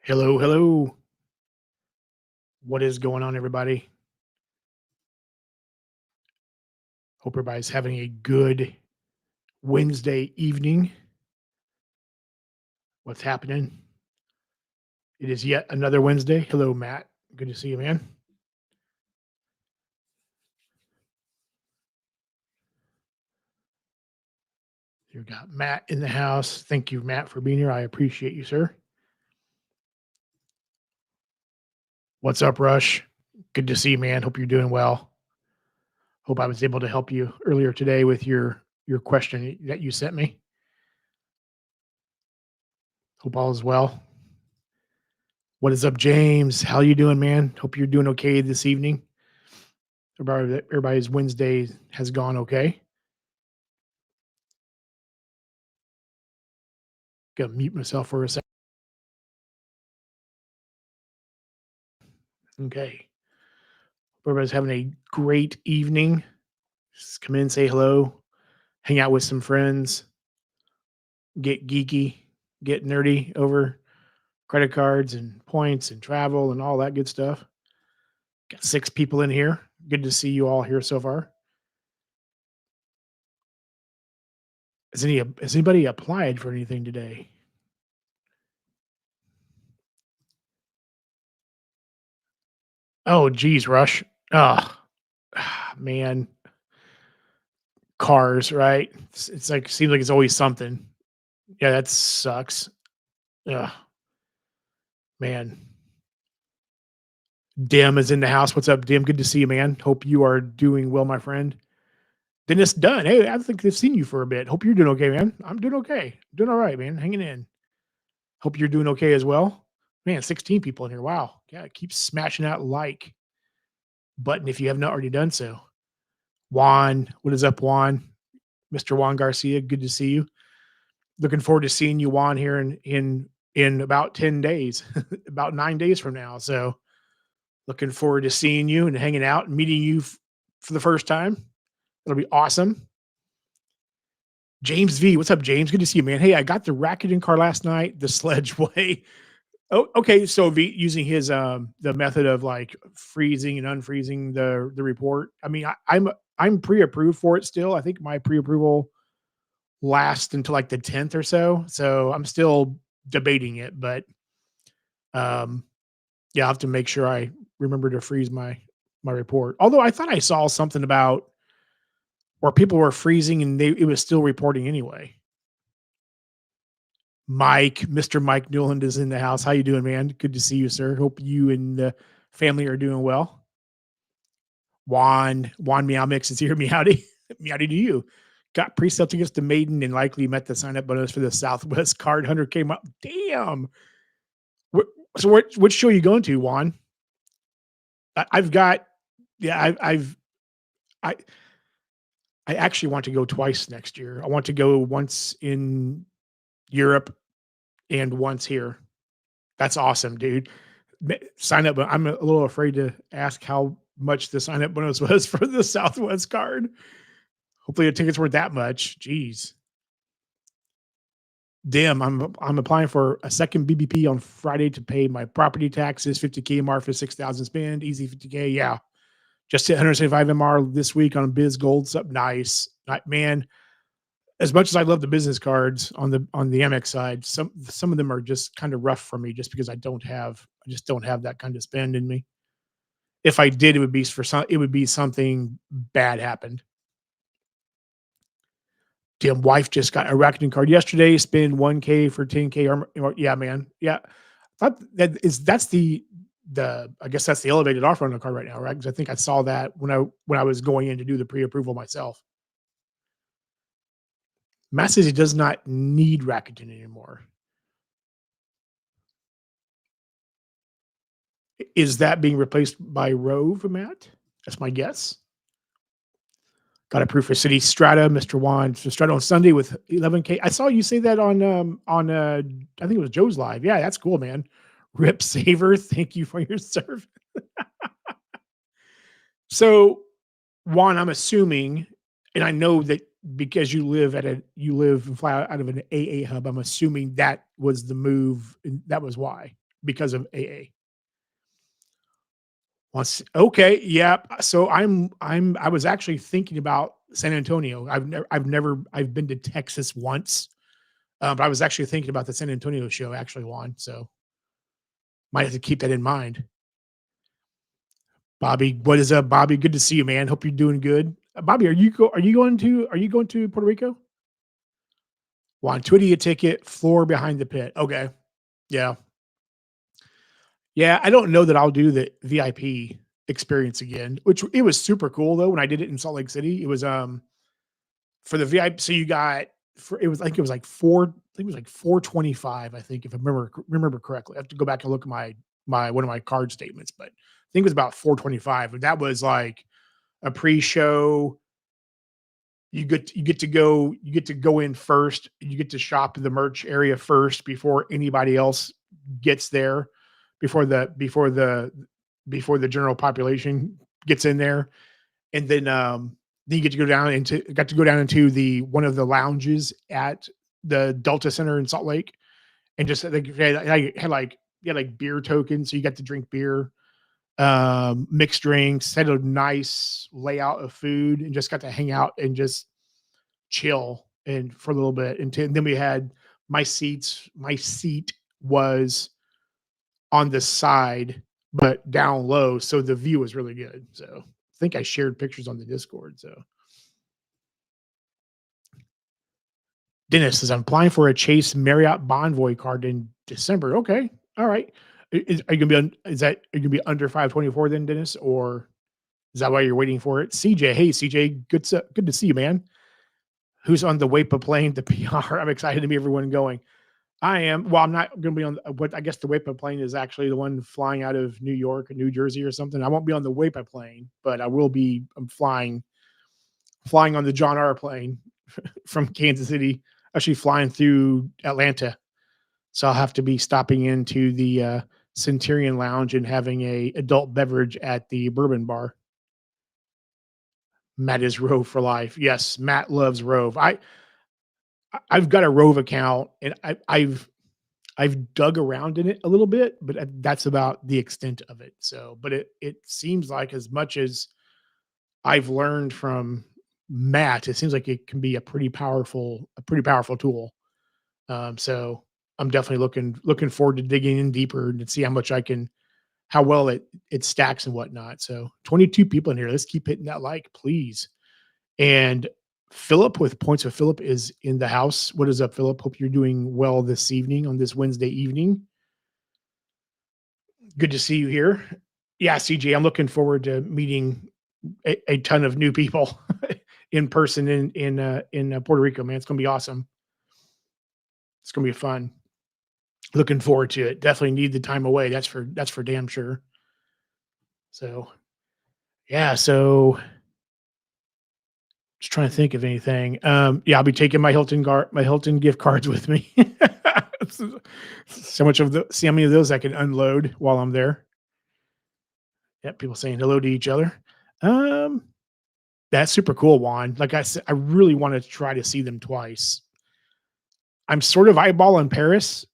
Hello, hello. What is going on, everybody? Hope everybody's having a good Wednesday evening. What's happening? It is yet another Wednesday. Hello, Matt. Good to see you, man. You got Matt in the house. Thank you, Matt, for being here. I appreciate you, sir. What's up, Rush? Good to see you, man. Hope you're doing well. Hope I was able to help you earlier today with your question that you sent me. Hope all is well. What is up, James? How you doing, man? Hope you're doing okay this evening. Everybody's Wednesday has gone okay. Gotta mute myself for a second. Okay. Everybody's having a great evening. Just come in, say hello, hang out with some friends, get geeky, get nerdy over credit cards and points and travel and all that good stuff. Got 6 people in here. Good to see you all here so far. Has anybody applied for anything today? Oh, geez, Rush. Oh, man. Cars, right? It's like seems like it's always something. Yeah, that sucks. Ugh, man. Dim is in the house. What's up, Dim? Good to see you, man. Hope you are doing well, my friend. Dennis Dunn. Hey, I think I've seen you for a bit. Hope you're doing okay, man. I'm doing okay. Doing all right, man. Hanging in. Hope you're doing okay as well. Man, 16 people in here. Wow. Yeah, keep smashing that like button if you have not already done so. Juan, what is up, Juan? Mr. Juan Garcia, good to see you. Looking forward to seeing you, Juan, here in about 10 days, about 9 days from now. So looking forward to seeing you and hanging out and meeting you for the first time. It'll be awesome. James V, what's up, James? Good to see you, man. Hey, I got the Rakuten car last night, the sledge way. Oh, okay. So V using his the method of like freezing and unfreezing the report. I mean, I'm pre-approved for it still. I think my pre-approval lasts until like the 10th or so. So I'm still debating it, but um yeah, I'll have to make sure I remember to freeze my report. Although I thought I saw something about where people were freezing and it was still reporting anyway. Mike, Mr. Mike Newland is in the house. How you doing, man? Good to see you, sir. Hope you and the family are doing well. Juan Meow Mix is here. Meowdy. Meowdy to you. Got pre-sale tickets to Maiden and likely met the sign up bonus for the Southwest Card Hunter came up. Damn. Wh- So which show are you going to, Juan? I've got yeah, I I actually want to go twice next year. I want to go once in Europe and once here. That's awesome, dude. Sign up, but I'm a little afraid to ask how much the sign up bonus was for the Southwest card. Hopefully the tickets weren't that much. Jeez. Damn, I'm applying for a second BBP on Friday to pay my property taxes, 50K MR for 6,000 spend, easy 50K. Yeah. Just hit 175 MR this week on Biz Gold. Sub nice. Man, as much as I love the business cards on the MX side, some of them are just kind of rough for me just because I just don't have that kind of spend in me. If I did, it would be something bad happened. Damn wife just got a Rakuten card yesterday, spend 1K for 10K or yeah, man. Yeah. Thought that's the I guess that's the elevated offer on the card right now, right? Because I think I saw that when I was going in to do the pre-approval myself. Matt says he does not need Rakuten anymore. Is that being replaced by Rove, Matt? That's my guess. Got approved for City Strata, Mr. Juan. So Strata on Sunday with 11K. I saw you say that on I think it was Joe's live. Yeah, that's cool, man. Rip Saver, thank you for your service. So, Juan, I'm assuming, and I know that because you live and fly out of an AA hub, I'm assuming that was the move, and that was why. because of AA. Once okay, yeah. So I was actually thinking about San Antonio. I've been to Texas once, but I was actually thinking about the San Antonio show actually, Juan. So might have to keep that in mind. Bobby, what is up, Bobby? Good to see you, man. Hope you're doing good. Bobby, are you going to Puerto Rico? Juan, Twitty a ticket, floor behind the pit. Okay. Yeah. Yeah, I don't know that I'll do the VIP experience again, which it was super cool though when I did it in Salt Lake City. It was for the VIP. So you got for it was like it was like four. I think it was like 425. I think if I remember correctly. I have to go back and look at my one of my card statements, but I think it was about 425. But that was like a pre-show. You get to go in first. You get to shop in the merch area first before anybody else gets there, before the general population gets in there, and then you get to go down into the one of the lounges at the Delta Center in Salt Lake, and just like had like beer tokens, so you got to drink beer, mixed drinks, had a nice layout of food, and just got to hang out and just chill and for a little bit. And then we had my seat was on the side, but down low, so the view was really good. So I think I shared pictures on the Discord. So Dennis says I'm applying for a Chase Marriott Bonvoy card in December. Okay, all right. Are you gonna be are you gonna be under 524 then, Dennis, or is that why you're waiting for it? CJ, hey CJ, good to see you, man. Who's on the WAPA plane to PR? I'm excited to meet everyone going. I am. Well, I'm not going to be on what I guess the WAPA plane is actually the one flying out of New York or New Jersey or something. I won't be on the WAPA plane, but I will be. I'm flying on the John R plane from Kansas City, actually flying through Atlanta. So I'll have to be stopping into the Centurion Lounge and having a adult beverage at the Bourbon Bar. Matt is Rove for life. Yes, Matt loves Rove. I've got a Rove account and I've dug around in it a little bit, but that's about the extent of it. So, but it seems like as much as I've learned from Matt, it seems like it can be a pretty powerful tool. So I'm definitely looking forward to digging in deeper and see how well it stacks and whatnot. So 22 people in here. Let's keep hitting that like, please. And Philip with Points with Philip is in the house. What is up, Philip? Hope you're doing well this evening on this Wednesday evening. Good to see you here. Yeah, CJ, I'm looking forward to meeting a ton of new people in person in Puerto Rico, man. It's gonna be awesome. It's gonna be fun. Looking forward to it. Definitely need the time away. That's for damn sure. So yeah, so just trying to think of anything. Yeah, I'll be taking my Hilton gift cards with me. So much of see how many of those I can unload while I'm there. Yeah, people saying hello to each other. Um, that's super cool, Juan. Like I said, I really want to try to see them twice. I'm sort of eyeballing Paris,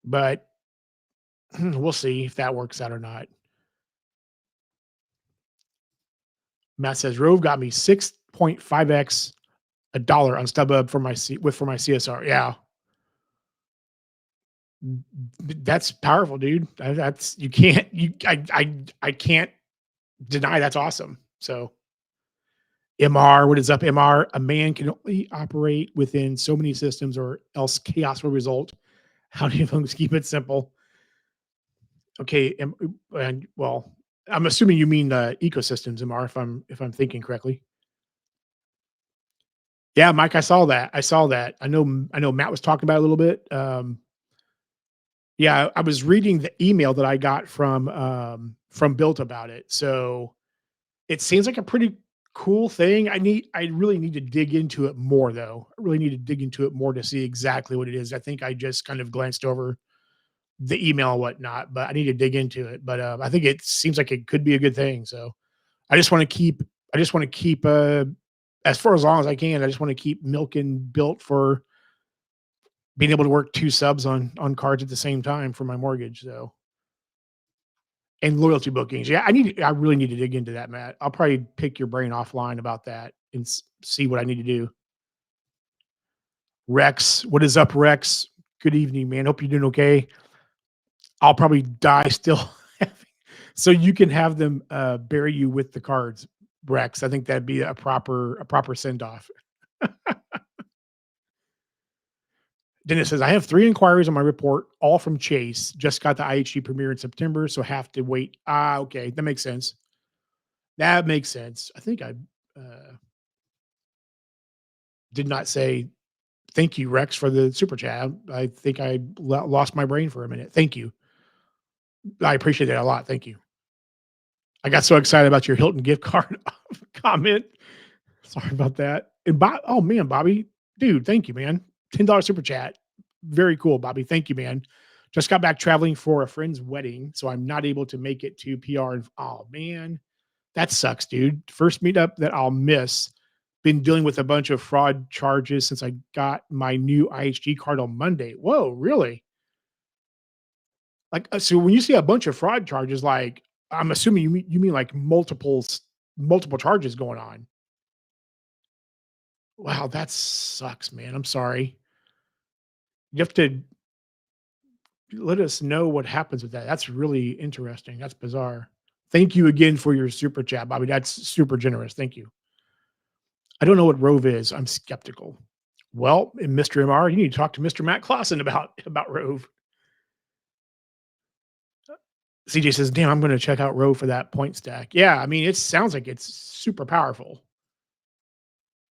but we'll see if that works out or not. Matt says Rove got me 6.5x a dollar on StubHub for my CSR. Yeah, that's powerful, dude. That's you can't you I can't deny that's awesome. So MR, what is up, MR? A man can only operate within so many systems, or else chaos will result. How do you folks keep it simple? Okay, and well, I'm assuming you mean ecosystems, MR, if I'm thinking correctly. Yeah, Mike, I saw that. I know Matt was talking about it a little bit. Yeah, I was reading the email that I got from Built about it. So it seems like a pretty cool thing. I really need to dig into it more though. I really need to dig into it more to see exactly what it is. I think I just kind of glanced over the email and whatnot, but I need to dig into it. But I think it seems like it could be a good thing. So I just want to keep I just want to keep as far as long as I can. I just want to keep milking Built for being able to work two subs on cards at the same time for my mortgage. So and loyalty bookings. Yeah, I really need to dig into that, Matt. I'll probably pick your brain offline about that and see what I need to do. Rex, what is up, Rex? Good evening, man. Hope you're doing okay. I'll probably die still, so you can have them bury you with the cards, Rex. I think that'd be a proper send off. Dennis says, I have 3 inquiries on my report, all from Chase. Just got the IHG premiere in September, so have to wait. Ah, okay. That makes sense. That makes sense. I think I did not say thank you, Rex, for the super chat. I think I lost my brain for a minute. Thank you. I appreciate that a lot. Thank you. I got so excited about your Hilton gift card comment. Sorry about that. And oh man, Bobby, dude, thank you, man. $10 super chat. Very cool, Bobby. Thank you, man. Just got back traveling for a friend's wedding, so I'm not able to make it to PR. And oh man, that sucks, dude. First meetup that I'll miss. Been dealing with a bunch of fraud charges since I got my new IHG card on Monday. Whoa, really? Like, so when you see a bunch of fraud charges, like I'm assuming you mean like multiple charges going on. Wow, that sucks, man. I'm sorry. You have to let us know what happens with that. That's really interesting. That's bizarre. Thank you again for your super chat, Bobby. That's super generous. Thank you. I don't know what Rove is. I'm skeptical. Well, in Mr. MR, you need to talk to Mr. Matt Clausen about Rove. CJ says, "Damn, I'm going to check out Rove for that point stack." Yeah, I mean, it sounds like it's super powerful.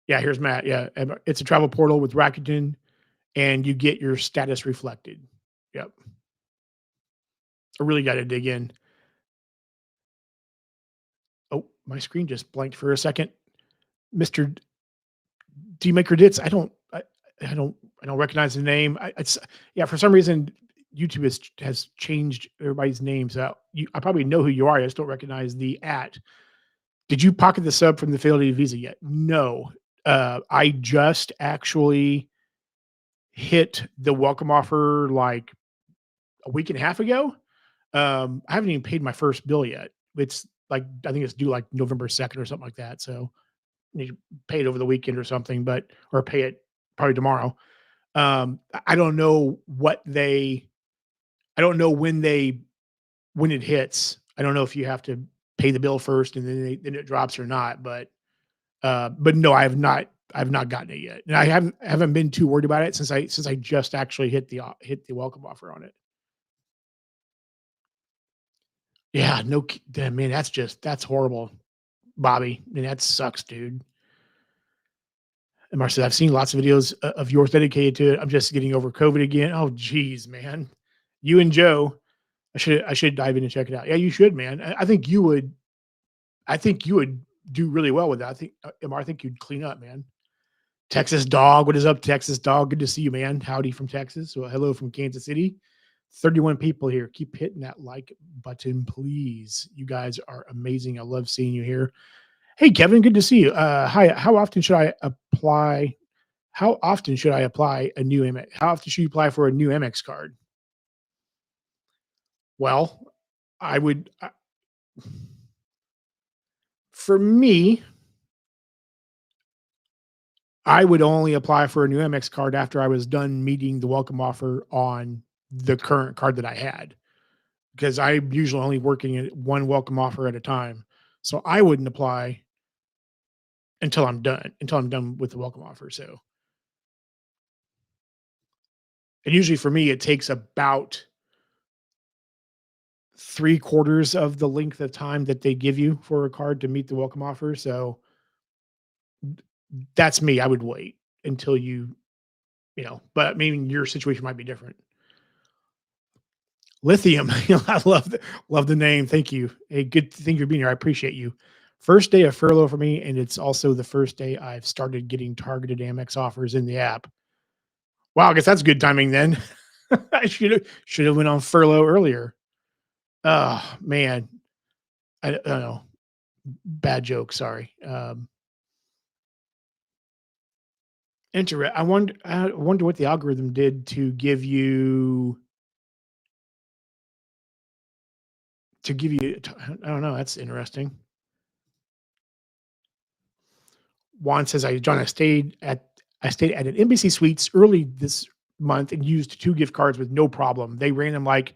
Yeah, here's Matt. Yeah, it's a travel portal with Rakuten, and you get your status reflected. Yep. I really got to dig in. Oh, my screen just blanked for a second. Mr. D Maker Dits. I don't I don't recognize the name. It's yeah. For some reason, YouTube has changed everybody's names out. I probably know who you are. I just don't recognize the at. Did you pocket the sub from the Fidelity Visa yet? No. I just actually hit the welcome offer like a week and a half ago. I haven't even paid my first bill yet. It's like I think it's due like November 2nd or something like that. So you need to pay it over the weekend or something, but or pay it probably tomorrow. I don't know I don't know when it hits. I don't know if you have to pay the bill first and then it drops or not. But no, I've not gotten it yet, and I haven't been too worried about it since I just actually hit the welcome offer on it. Yeah, no, damn, man, that's horrible, Bobby. I mean, that sucks, dude. And Marcia, I've seen lots of videos of yours dedicated to it. I'm just getting over COVID again. Oh, geez, man. You and Joe, I should dive in and check it out. Yeah, you should, man. I think you would. I think you would do really well with that. I think, Emma, I think you'd clean up, man. Texas dog, what is up, Texas dog? Good to see you, man. Howdy from Texas. Well, hello from Kansas City. 31 people here. Keep hitting that like button, please. You guys are amazing. I love seeing you here. Hey, Kevin, good to see you. Hi. How often should I apply? How often should I apply a new MX? How often should you apply for a new MX card? Well, I would, for me, I would only apply for a new MX card after I was done meeting the welcome offer on the current card that I had, because I'm usually only working at one welcome offer at a time. So I wouldn't apply until I'm done with the welcome offer. So, and usually for me, it takes about 3/4 of the length of time that they give you for a card to meet the welcome offer. So that's me. I would wait until but I mean, your situation might be different. Lithium. I love the name. Thank you. Hey, good. Thank you for being here. I appreciate you. First day of furlough for me, and it's also the first day I've started getting targeted Amex offers in the app. Wow, I guess that's good timing then. I should have went on furlough earlier. Oh man, I don't know. Bad joke. Sorry. I wonder what the algorithm did to give you to give you, I don't know. That's interesting. Juan says, John, I stayed at an Embassy Suites early this month and used 2 gift cards with no problem. They ran them like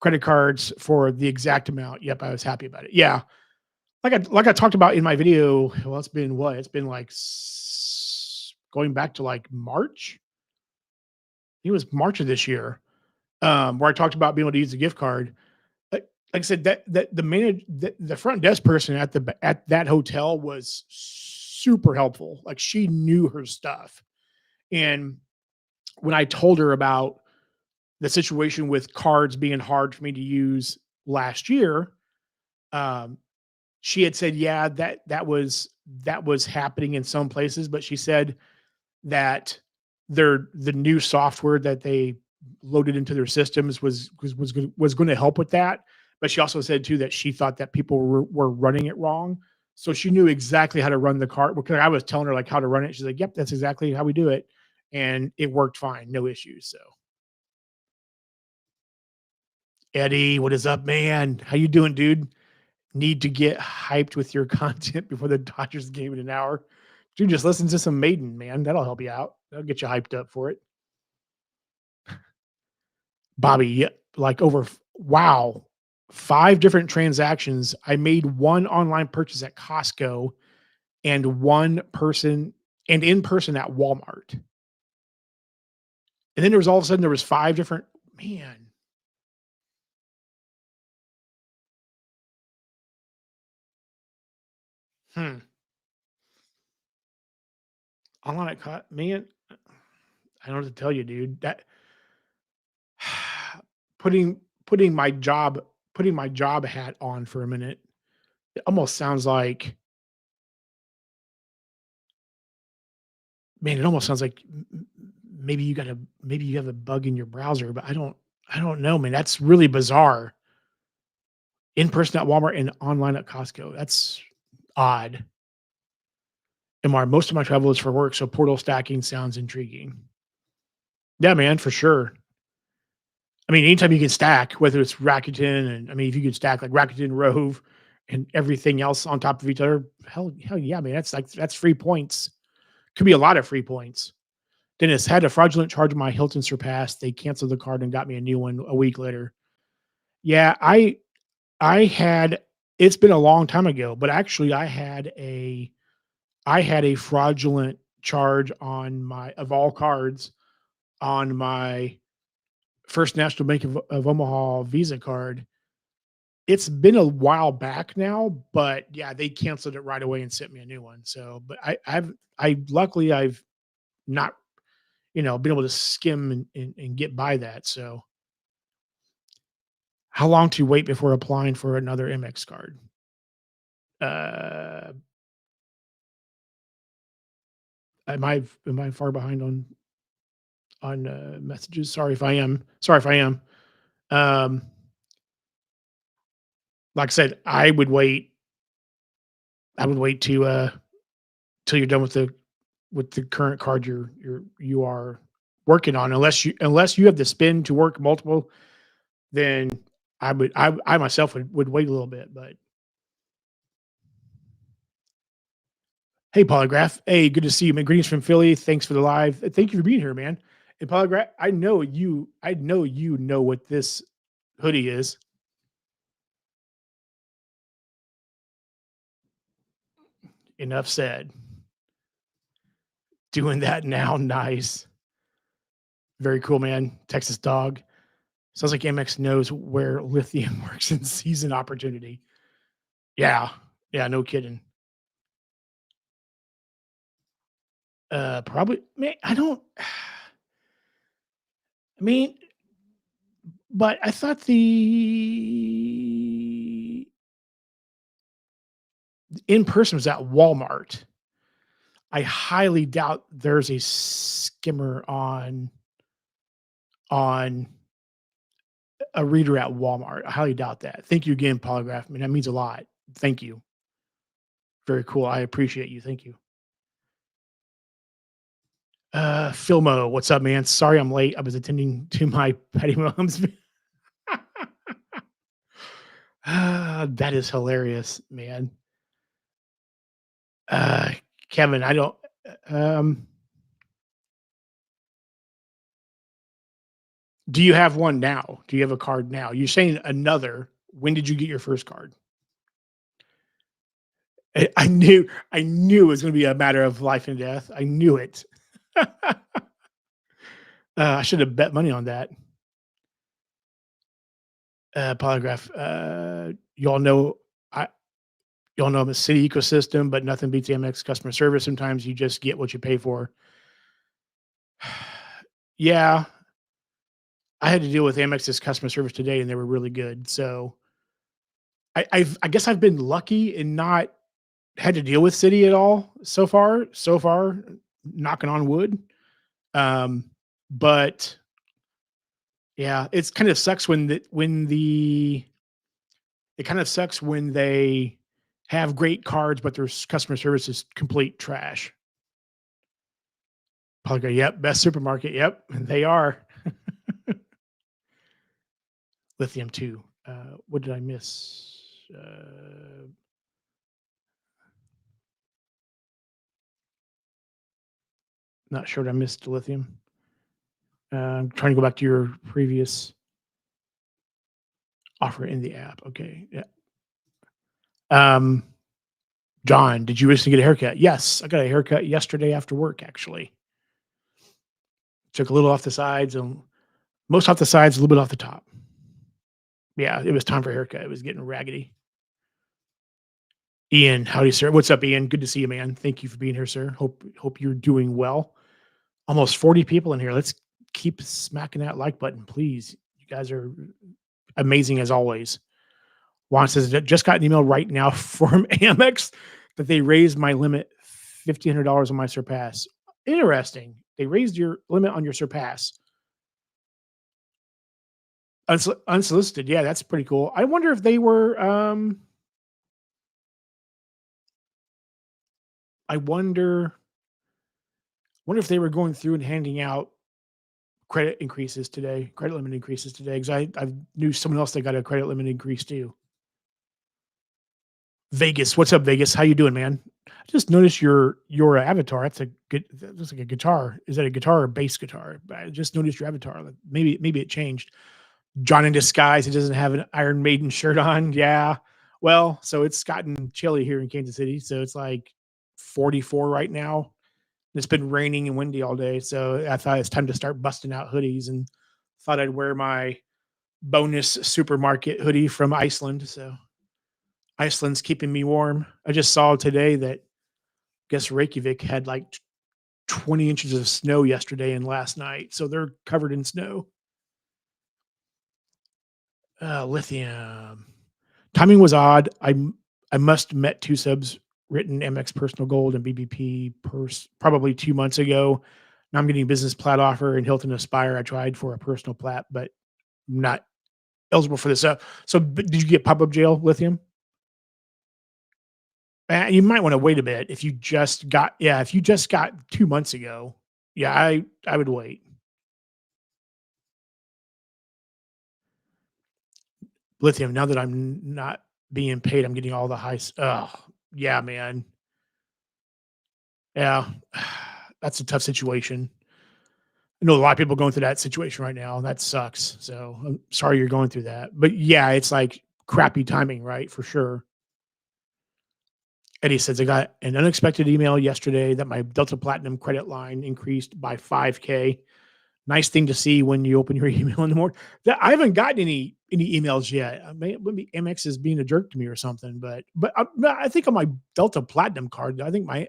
credit cards for the exact amount. Yep, I was happy about it. Yeah, like I talked about in my video. Well, it's been what? It's been like going back to like March. It was March of this year, where I talked about being able to use the gift card. Like I said, that the front desk person at that hotel was super helpful. Like she knew her stuff. And when I told her about the situation with cards being hard for me to use last year, um, she had said, yeah, that was happening in some places, but she said that the new software that they loaded into their systems was going to help with that. But she also said too that she thought that people were running it wrong. So she knew exactly how to run the card because I was telling her like how to run it. She's like, "Yep, that's exactly how we do it," and it worked fine, no issues. So Eddie, what is up, man? How you doing, dude? Need to get hyped with your content before the Dodgers game in an hour. Dude, just listen to some Maiden, man. That'll help you out. That'll get you hyped up for it. Bobby, yeah, like wow, 5 different transactions. I made one online purchase at Costco and one person and in person at Walmart. And then there was all of a sudden there was 5 different, man. Hmm. Online at man, I don't know what to tell you, dude. That putting putting my job putting my job hat on for a minute. It almost sounds like, man, it almost sounds like maybe you have a bug in your browser, but I don't know, man. That's really bizarre. In person at Walmart and online at Costco. That's odd. And most of my travel is for work, so portal stacking sounds intriguing. Yeah, man, for sure. I mean, anytime you can stack, whether it's Rakuten and I mean, if you could stack like Rakuten Rove and everything else on top of each other, hell yeah, man. That's free points. Could be a lot of free points. Dennis had a fraudulent charge on my Hilton Surpass. They canceled the card and got me a new one a week later. Yeah, I had it's been a long time ago, but actually I had a fraudulent charge on my of all cards on my First National Bank of Omaha Visa card. It's been a while back now, but yeah, they canceled it right away and sent me a new one. So, but luckily I've not, been able to skim and get by that. So, how long to wait before applying for another MX card? Uh, am I far behind on messages? Sorry if I am. Sorry if I am. Um, like I said, I would wait to till you're done with the current card you are working on, unless you have the spin to work multiple, then I myself would wait a little bit. But hey, Polygraph, hey, good to see you, man. Greetings from Philly. Thanks for the live. Thank you for being here, man. And Polygraph, I know you know what this hoodie is. Enough said. Doing that now, nice. Very cool, man. Texas dog. Sounds like Amex knows where lithium works and sees an opportunity. Yeah. Yeah, no kidding. Probably, man, I don't I mean, but I thought the in person was at Walmart. I highly doubt there's a skimmer on a reader at Walmart. I highly doubt that. Thank you again, Polygraph. I mean, that means a lot. Thank you. Very cool. I appreciate you. Thank you. Filmo, what's up, man? Sorry I'm late. I was attending to my Patty Mahomes. That is hilarious, man. Uh, Kevin, I don't, um, do you have one now? Do you have a card now? You're saying another. When did you get your first card? I knew it was gonna be a matter of life and death. I knew it. I should have bet money on that. Polygraph. Y'all know I y'all know I'm a city ecosystem, but nothing beats Amex customer service. Sometimes you just get what you pay for. Yeah, I had to deal with Amex's customer service today, and they were really good. So I guess I've been lucky and not had to deal with city at all so far. So far, knocking on wood. Um, but yeah, it's kind of sucks when the it kind of sucks when they have great cards, but their customer service is complete trash. Probably go, yep, best supermarket. Yep, they are. Lithium too. What did I miss? Not sure what I missed. Lithium. I'm trying to go back to your previous offer in the app. Okay. Yeah. Um, John, did you recently get a haircut? Yes, I got a haircut yesterday after work. Actually, took a little off the sides and most off the sides, a little bit off the top. Yeah, it was time for a haircut. It was getting raggedy. Ian, howdy, sir. What's up, Ian? Good to see you, man. Thank you for being here, sir. Hope you're doing well. Almost 40 people in here. Let's keep smacking that like button, please. You guys are amazing as always. Juan says, just got an email right now from Amex that they raised my limit $1,500 on my Surpass. Interesting. They raised your limit on your Surpass. Unsolicited. Yeah, that's pretty cool. I wonder if they were, I wonder if they were going through and handing out credit limit increases today, because I knew someone else that got a credit limit increase too. Vegas, what's up, Vegas? How you doing, man? I just noticed your avatar. That looks like a guitar. Is that a guitar or bass guitar? I just noticed your avatar. Like maybe it changed. John in disguise. He doesn't have an Iron Maiden shirt on. Yeah. Well, so it's gotten chilly here in Kansas City. So it's like 44 right now. It's been raining and windy all day. So I thought it's time to start busting out hoodies and thought I'd wear my bonus supermarket hoodie from Iceland. So Iceland's keeping me warm. I just saw today that I guess Reykjavik had like 20 inches of snow yesterday and last night. So they're covered in snow. Lithium. Timing was odd. I must met two subs written MX Personal Gold and BBP probably 2 months ago. Now I'm getting a business plat offer and Hilton Aspire. I tried for a personal plat, but I'm not eligible for this. Did you get pop up jail, Lithium? You might want to wait a bit if you just got, yeah, if you just got 2 months ago. Yeah, I would wait. Lithium. Now that I'm not being paid, I'm getting all the high. Oh, yeah, man. Yeah, that's a tough situation. I know a lot of people going through that situation right now. That sucks. So I'm sorry you're going through that. But yeah, it's like crappy timing, right? For sure. Eddie says, I got an unexpected email yesterday that my Delta Platinum credit line increased by 5K. Nice thing to see when you open your email in the morning. I haven't gotten any emails yet. Maybe Amex is being a jerk to me or something. But I think on my Delta Platinum card, I think my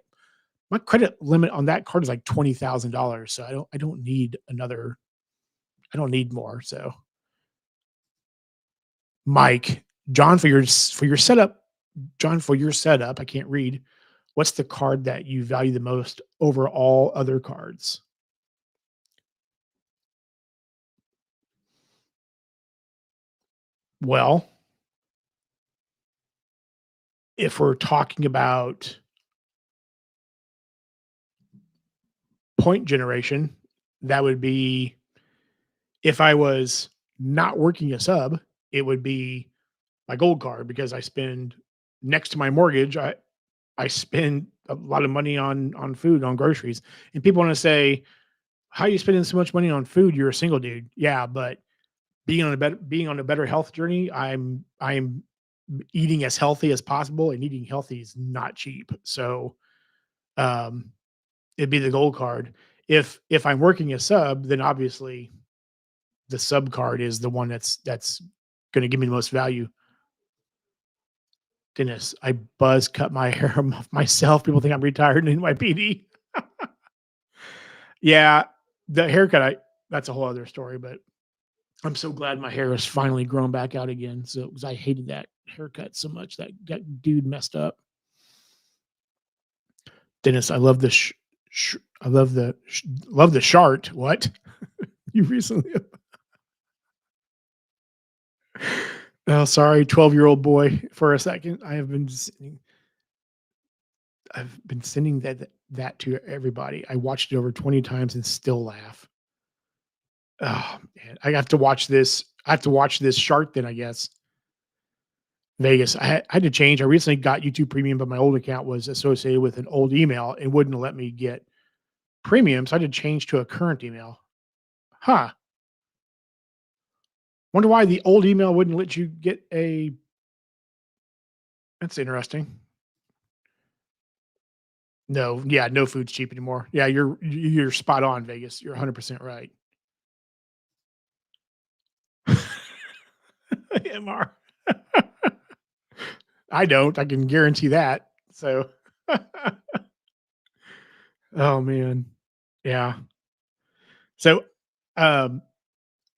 credit limit on that card is like $20,000. So I don't need another. I don't need more. So Mike, John, for your setup, John, for your setup, I can't read. What's the card that you value the most over all other cards? Well, if we're talking about point generation, that would be if I was not working a sub, it would be my gold card because I spend next to my mortgage. I spend a lot of money on food, on groceries, and people want to say, "How are you spending so much money on food? You're a single dude." Yeah, but being on a better health journey, I'm eating as healthy as possible, and eating healthy is not cheap. So, um, it'd be the gold card. If I'm working a sub, then obviously the sub card is the one that's going to give me the most value. Goodness, I buzz cut my hair myself. People think I'm retired in my PD. Yeah, the haircut, I that's a whole other story, but I'm so glad my hair has finally grown back out again. So, because I hated that haircut so much, that dude messed up. Dennis, I love the I love the love the shart. What? You recently? Oh, sorry, 12-year-old boy. For a second, I've been sending that to everybody. I watched it over 20 times and still laugh. Oh man, I have to watch this. I have to watch this shark then, I guess. Vegas. I had to change. I recently got YouTube Premium, but my old account was associated with an old email and wouldn't let me get premium. So I had to change to a current email. Huh. Wonder why the old email wouldn't let you get a. That's interesting. No, yeah, no food's cheap anymore. Yeah, you're spot on, Vegas. You're 100% right. MR. I don't. I can guarantee that. So, oh man, yeah. So, um,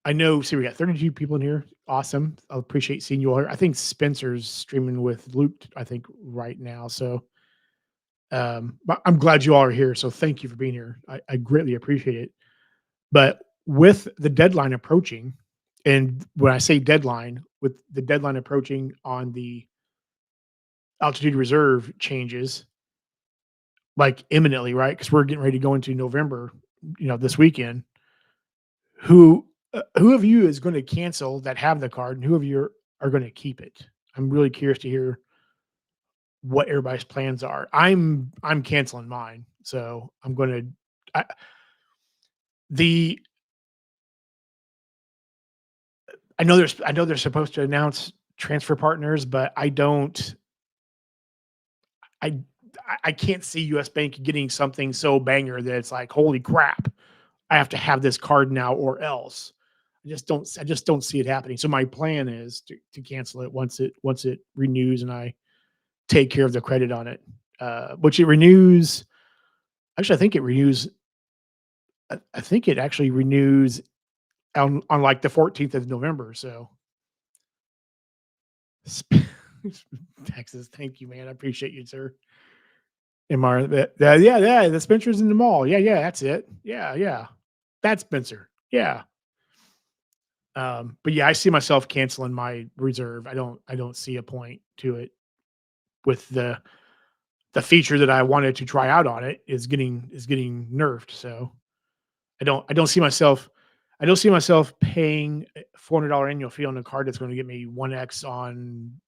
I know. See, we got 32 people in here. Awesome. I appreciate seeing you all here. I think Spencer's streaming with Luke. I think right now. So, but I'm glad you all are here. So, thank you for being here. I greatly appreciate it. But with the deadline approaching, and when I say deadline, with the deadline approaching on the altitude reserve changes, like imminently, right? Because we're getting ready to go into November, this weekend. Who of you is going to cancel that have the card, and who of you are going to keep it? I'm really curious to hear what everybody's plans are. I'm canceling mine, so I'm going to. The I know they're supposed to announce transfer partners, but I I can't see US Bank getting something so banger that it's like, holy crap, I have to have this card now or else. I just don't see it happening. So my plan is to cancel it once it renews and I take care of the credit on it. Which it renews. Actually, I think it renews. I think it actually renews on like the 14th of November. So Texas, thank you, man. I appreciate you, sir. MR, yeah, the Spencer's in the mall. Yeah, yeah, that's it. Yeah, yeah, that's Spencer. Yeah. But yeah, I see myself canceling my reserve. I don't see a point to it with the feature that I wanted to try out on it is getting nerfed. So I don't see myself paying $400 annual fee on a card that's going to get me 1x on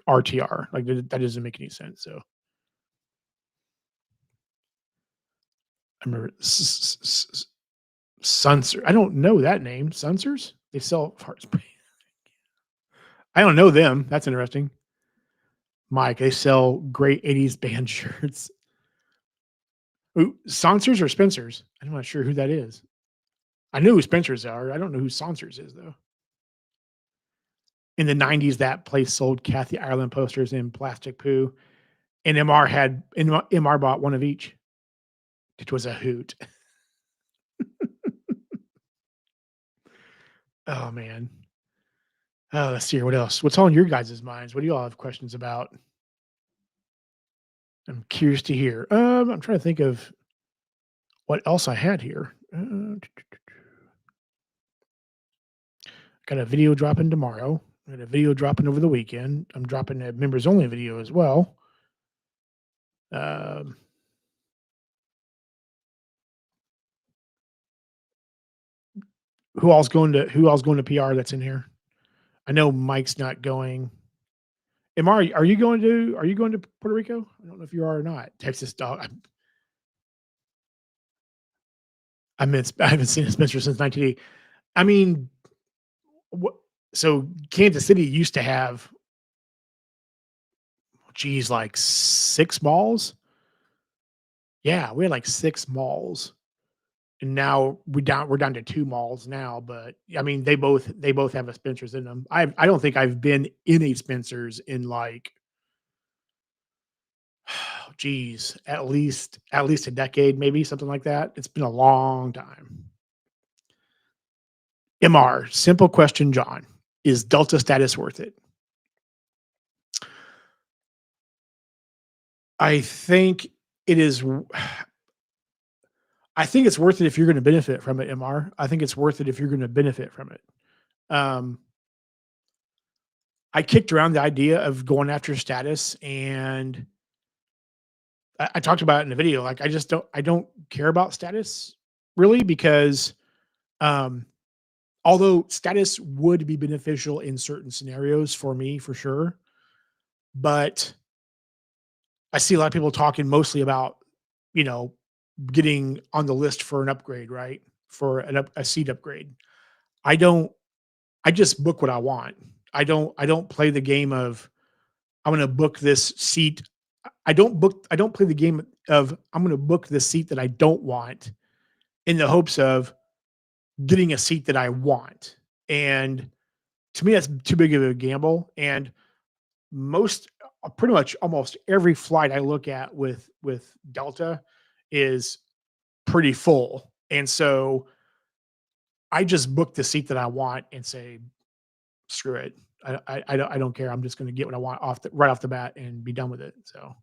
RTR. Like that doesn't make any sense. So I remember Sunser. I don't know that name. Sunsers? They sell fart spray. I don't know them. That's interesting. Mike, they sell great 80s band shirts. Ooh, Sonsers or Spencers? I'm not sure who that is. I know who Spencers are. I don't know who Sonsers is though. In the 90s, that place sold Kathy Ireland posters in plastic poo, and MR bought one of each. It was a hoot. Oh man. Oh, let's see here. What else? What's on your guys' minds? What do you all have questions about? I'm curious to hear. I'm trying to think of what else I had here. Got a video dropping tomorrow. Got a video dropping over the weekend. I'm dropping a members only video as well. Um, who all's going to PR that's in here? I know Mike's not going. MR, are you going to Puerto Rico? I don't know if you are or not. Texas dog. I haven't seen a Spencer since 1980. I mean, what so Kansas City used to have, geez, like 6 malls? Yeah, we had like 6 malls, and now we're down to 2 malls now, but, I mean, they both have a Spencer's in them. I don't think I've been in a Spencer's in, like, geez, at least a decade, maybe something like that. It's been a long time. MR, simple question, John. Is Delta status worth it? I think it is I think it's worth it if you're gonna benefit from it, MR. I think it's worth it if you're gonna benefit from it. Um, I kicked around the idea of going after status, and I talked about it in the video. Like, I don't care about status really because, um, although status would be beneficial in certain scenarios for me for sure, but I see a lot of people talking mostly about, you know, getting on the list for an upgrade, right? For a seat upgrade. I don't I just book what I want. I don't play the game of I'm gonna book this seat. I don't play the game of I'm gonna book the seat that I don't want in the hopes of getting a seat that I want. And to me, that's too big of a gamble. And most pretty much almost every flight I look at with Delta is pretty full. And so I just book the seat that I want and say, screw it. I don't care. I'm just going to get what I want right off the bat and be done with it. So,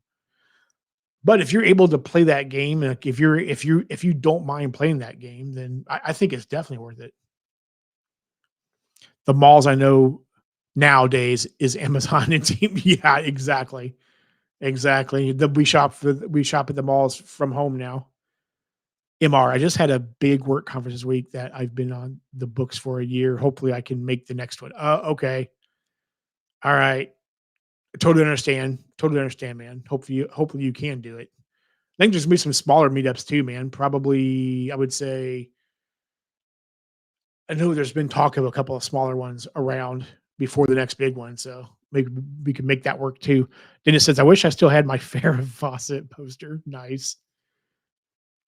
but if you're able to play that game, like if you don't mind playing that game, then I think it's definitely worth it. The malls I know nowadays is Amazon and Team. Yeah, exactly, exactly. We shop at the malls from home now. MR. I just had a big work conference this week that I've been on the books for a year. Hopefully, I can make the next one. Okay. All right. Totally understand, man. Hopefully you can do it. I think there's gonna be some smaller meetups too, man. Probably, I would say I know there's been talk of a couple of smaller ones around before the next big one, so maybe we could make that work too. Dennis says, "I wish I still had my Farrah Fawcett poster." Nice.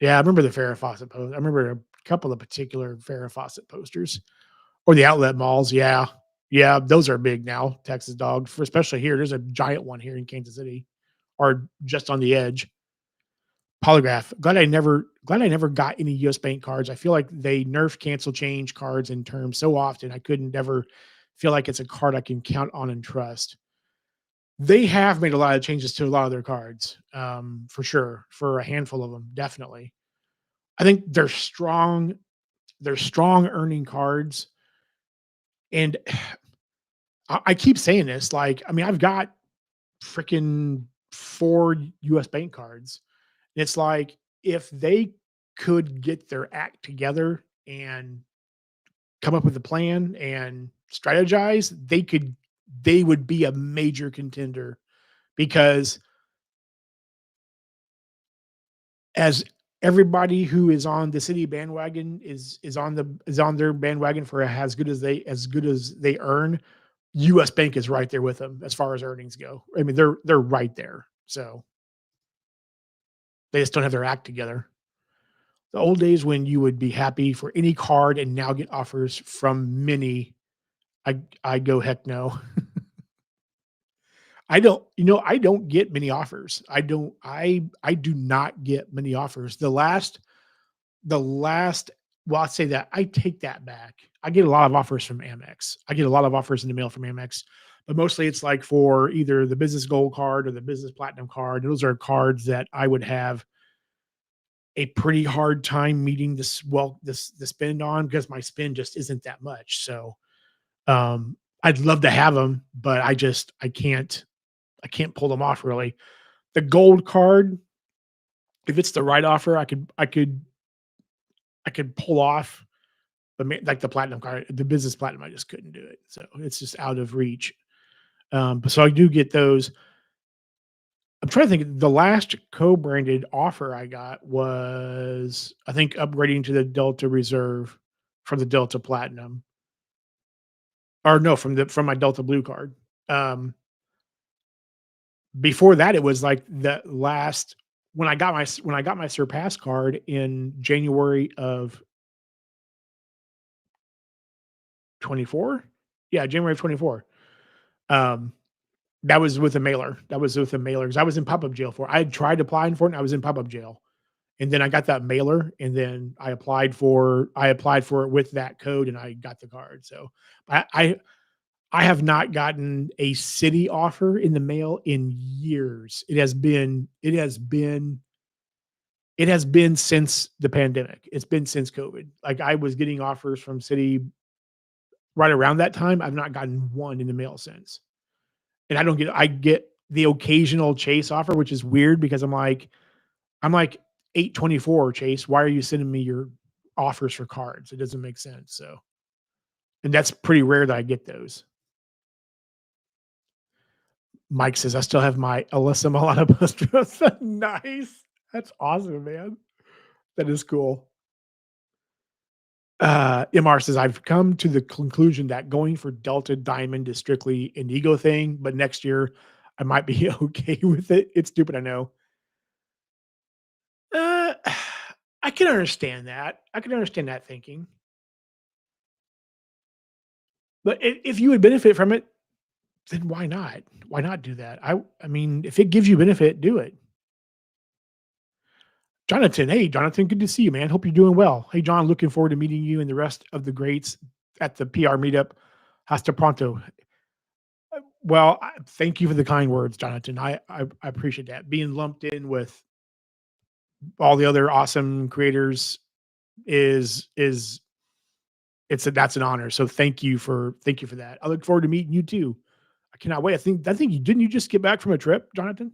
Yeah, I remember the Farrah Fawcett poster. I remember a couple of particular Farrah Fawcett posters. Or the outlet malls, yeah. Yeah, those are big now, Texas dog, for especially here. There's a giant one here in Kansas City or just on the edge. Polygraph. Glad I never got any US Bank cards. I feel like they nerf, cancel, change cards in terms so often. I couldn't ever feel like it's a card I can count on and trust. They have made a lot of changes to a lot of their cards, for sure, for a handful of them, definitely. I think they're strong earning cards, and I keep saying this, like, I mean, I've got freaking 4 US Bank cards. It's like, if they could get their act together and come up with a plan and strategize, they would be a major contender because as everybody who is on the city bandwagon is on their bandwagon for as good as they earn, US Bank is right there with them as far as earnings go. I mean, they're right there. So they just don't have their act together. The old days when you would be happy for any card and now get offers from many, I go, heck no. I don't get many offers. I do not get many offers. The last well, I'll say that I take that back. I get a lot of offers from Amex. I get a lot of offers in the mail from Amex, but mostly it's like for either the business gold card or the business platinum card. Those are cards that I would have a pretty hard time meeting the spend on because my spend just isn't that much. So I'd love to have them, but I can't pull them off really. The gold card, if it's the right offer, I could pull off. but like the platinum card, the business platinum, I just couldn't do it. So it's just out of reach. But so I do get those. I'm trying to think. The last co-branded offer I got was, I think, upgrading to the Delta Reserve from the Delta Platinum, or no, from my Delta Blue card. Um, Before that, it was like the last when I got my Surpass card in January of 24. Yeah, January of 24. Um, that was with a mailer. That was with a mailer because I was in pop-up jail for it. I had tried applying for it, and I was in pop-up jail. And then I got that mailer, and then I applied for it with that code, and I got the card. So I I I have not gotten a city offer in the mail in years. It has been since the pandemic. It's been since COVID. Like, I was getting offers from city right around that time. I've not gotten one in the mail since. And I get the occasional Chase offer, which is weird because I'm like 824 Chase. Why are you sending me your offers for cards? It doesn't make sense. So, and that's pretty rare that I get those. Mike says I still have my Alyssa Milano poster. Nice. That's awesome, man. That is cool. MR says I've come to the conclusion that going for Delta Diamond is strictly an ego thing, but next year I might be okay with it. It's stupid, I know. Uh, I can understand that. I can understand that thinking. But if you would benefit from it, then why not? Why not do that? I mean, if it gives you benefit, do it. Jonathan, hey Jonathan, good to see you, man. Hope you're doing well. Hey John, looking forward to meeting you and the rest of the greats at the PR meetup. Hasta pronto. Well, thank you for the kind words, Jonathan. I appreciate that. Being lumped in with all the other awesome creators is that's an honor. So thank you for that. I look forward to meeting you too. I cannot wait. I think you didn't you just get back from a trip, Jonathan?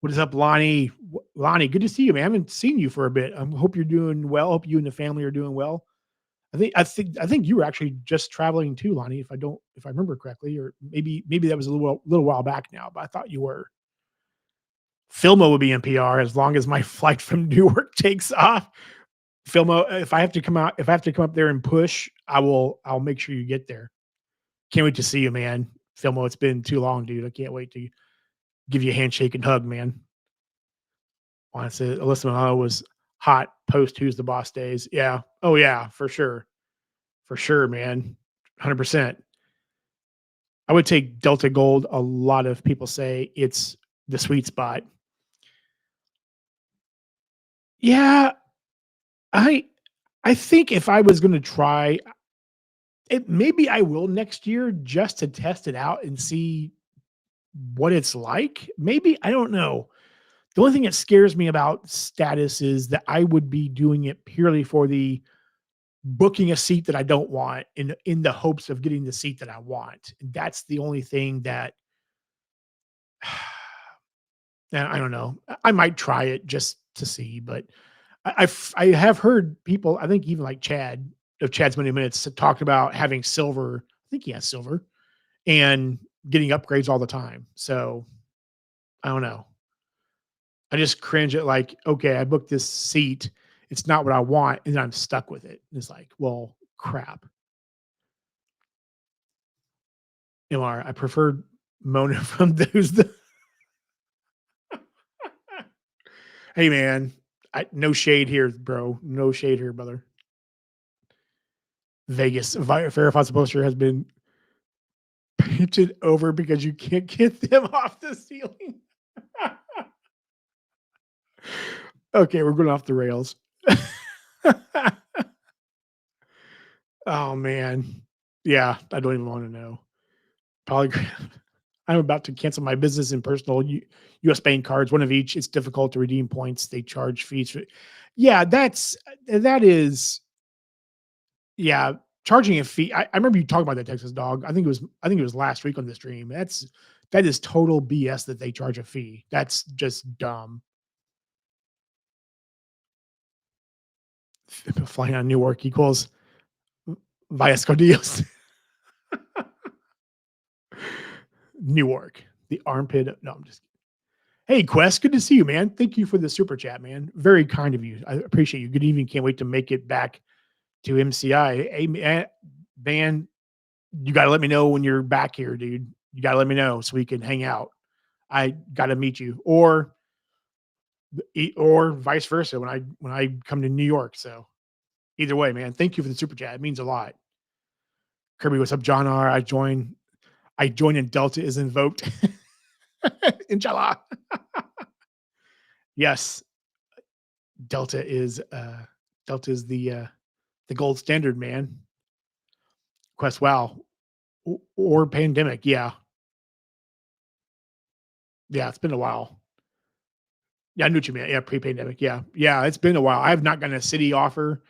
What is up, Lonnie? Lonnie, good to see you, man. I haven't seen you for a bit. I hope you're doing well. Hope you and the family are doing well. I think you were actually just traveling too, Lonnie, if I remember correctly, or maybe that was a little while back now, but I thought you were. Filmo will be in PR as long as my flight from Newark takes off. Filmo, if I have to come up there and push, I'll make sure you get there. Can't wait to see you, man. Filmo, it's been too long, dude. I can't wait to give you a handshake and hug, man. Honestly, Alyssa Milano was hot post Who's the Boss days. Yeah. Oh yeah, for sure. For sure, man. 100%. I would take Delta Gold. A lot of people say it's the sweet spot. Yeah, I I think if I was going to try it, maybe I will next year just to test it out and see what it's like. Maybe I don't know. The only thing that scares me about status is that I would be doing it purely for the booking a seat that I don't want in the hopes of getting the seat that I want. And that's the only thing that I don't know. I might try it just to see, but I have heard people. I think even like Chad of Chad's Money Minutes talked about having silver. I think he has silver and getting upgrades all the time. So I don't know. I just cringe at like, okay, I booked this seat. It's not what I want, and I'm stuck with it. It's like, well, crap. MR, I prefer Mona from those. Hey man, no shade here, bro. No shade here, brother. Vegas Farrah Fawcett poster has been painted over because you can't get them off the ceiling. Okay, we're going off the rails. Oh man. Yeah, I don't even want to know. Polygram. I'm about to cancel my business and personal US Bank cards, one of each. It's difficult to redeem points. They charge fees for. Yeah, that is yeah, charging a fee. I remember you talking about that Texas dog. I think it was last week on the stream. That is total BS that they charge a fee. That's just dumb. Flying on Newark equals Vasco Diaz. Newark, the armpit. No, I'm just. Hey, Quest, good to see you, man. Thank you for the super chat, man. Very kind of you. I appreciate you. Good evening. Can't wait to make it back to MCI. Hey, man, you got to let me know when you're back here, dude. You got to let me know so we can hang out. I got to meet you, or vice versa when I come to New York. So either way, man, thank you for the super chat. It means a lot. Kirby, what's up, John R? I join and Delta is invoked. Inshallah. Yes, Delta is the gold standard, man. Quest, wow. Or pandemic. Yeah. Yeah, it's been a while. Yeah, I knew what you meant. Yeah, pre-pandemic. Yeah. Yeah, it's been a while. I have not gotten a city offer,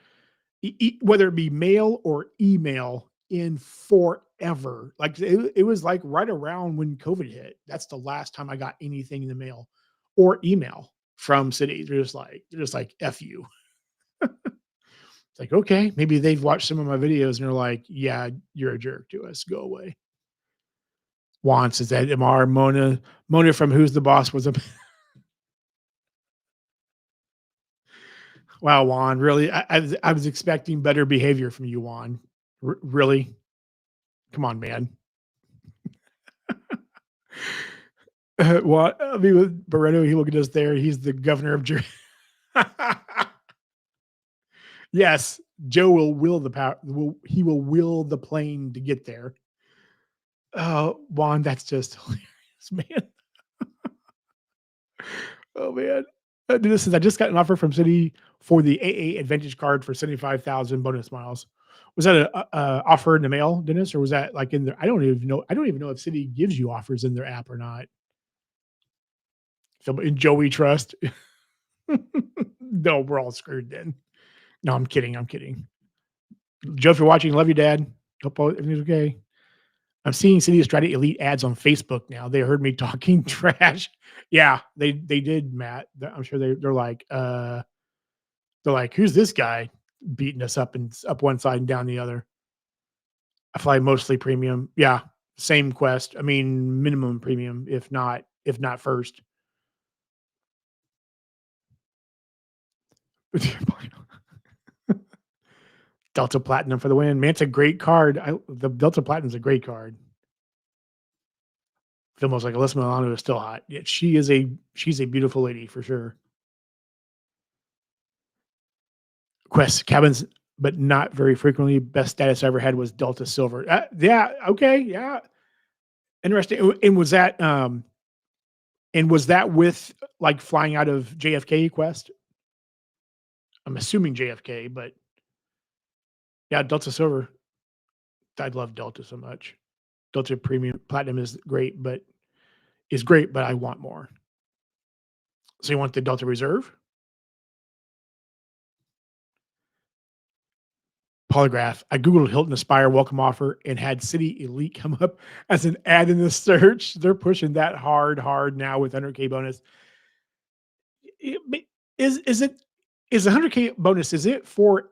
whether it be mail or email, in forever. Like it was like right around when COVID hit. That's the last time I got anything in the mail or email from cities. They're just like F you. It's like, okay, maybe they've watched some of my videos and they're like, yeah, you're a jerk to us. Go away. Juan says that MR Mona from Who's the Boss was a wow, Juan. Really? I was expecting better behavior from you, Juan. Really? Come on, man. What? I mean, with Barreto, he look at us there. He's the governor of Jersey. Yes, Joe will will the power. He will will the plane to get there. Oh, Juan, that's just hilarious, man. Oh man. This is I just got an offer from Citi for the AA Advantage card for 75,000 bonus miles. Was that a offer in the mail, Dennis, or was that like in there? I don't even know. I don't even know if Citi gives you offers in their app or not. So in Joey Trust. No, we're all screwed then. No, I'm kidding. I'm kidding. Joe, if you're watching, love you, Dad. Hope everything's okay. I'm seeing cities try to elite ads on Facebook now. They heard me talking trash. Yeah, they did, Matt. I'm sure they're like, who's this guy beating us up and up one side and down the other? I fly mostly premium. Yeah, same Quest. I mean, minimum premium, if not first. Delta Platinum for the win. Man, it's a great card. The Delta Platinum's a great card. Feel almost like Alyssa Milano is still hot. Yeah, she's a beautiful lady for sure. Quest cabins, but not very frequently. Best status I ever had was Delta Silver. Yeah, okay, yeah, interesting. And was that with like flying out of JFK Quest? I'm assuming JFK, but yeah, Delta Silver. I love Delta so much. Delta Premium Platinum is great, but I want more. So you want the Delta Reserve? Polygraph. I Googled Hilton Aspire welcome offer and had City Elite come up as an ad in the search. They're pushing that hard now with 100K bonus. Is 100K bonus? Is it for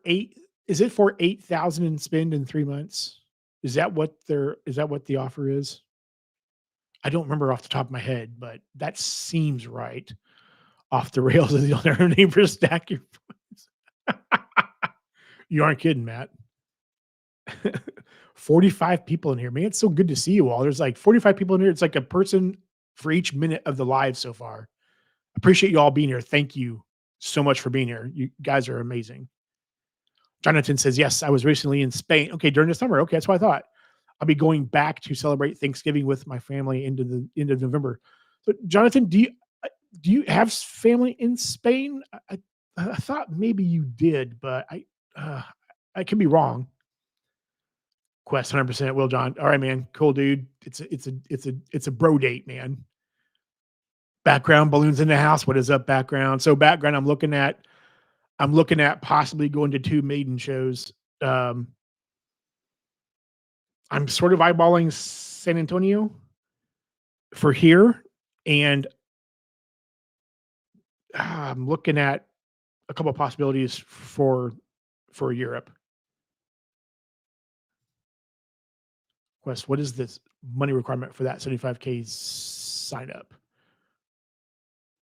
8,000 in spend in 3 months? Is that what the offer is? I don't remember off the top of my head, but that seems right. Off the rails is the other name for stack your points. You aren't kidding, Matt. 45 people in here, man. It's so good to see you all. There's like 45 people in here. It's like a person for each minute of the live so far. Appreciate you all being here. Thank you so much for being here. You guys are amazing. Jonathan says, yes, I was recently in Spain. Okay, during the summer. Okay, that's what I thought. I'll be going back to celebrate Thanksgiving with my family into the end of November. So, Jonathan, do you have family in Spain? I thought maybe you did, but I could be wrong. Quest 100% Will John. All right, man. Cool, dude. It's a bro date, man. Background balloons in the house. What is up, background? So background, I'm looking at possibly going to two maiden shows. Um, I'm sort of eyeballing San Antonio for here, and I'm looking at a couple of possibilities for Europe. Quest, what is this money requirement for that 75K sign up?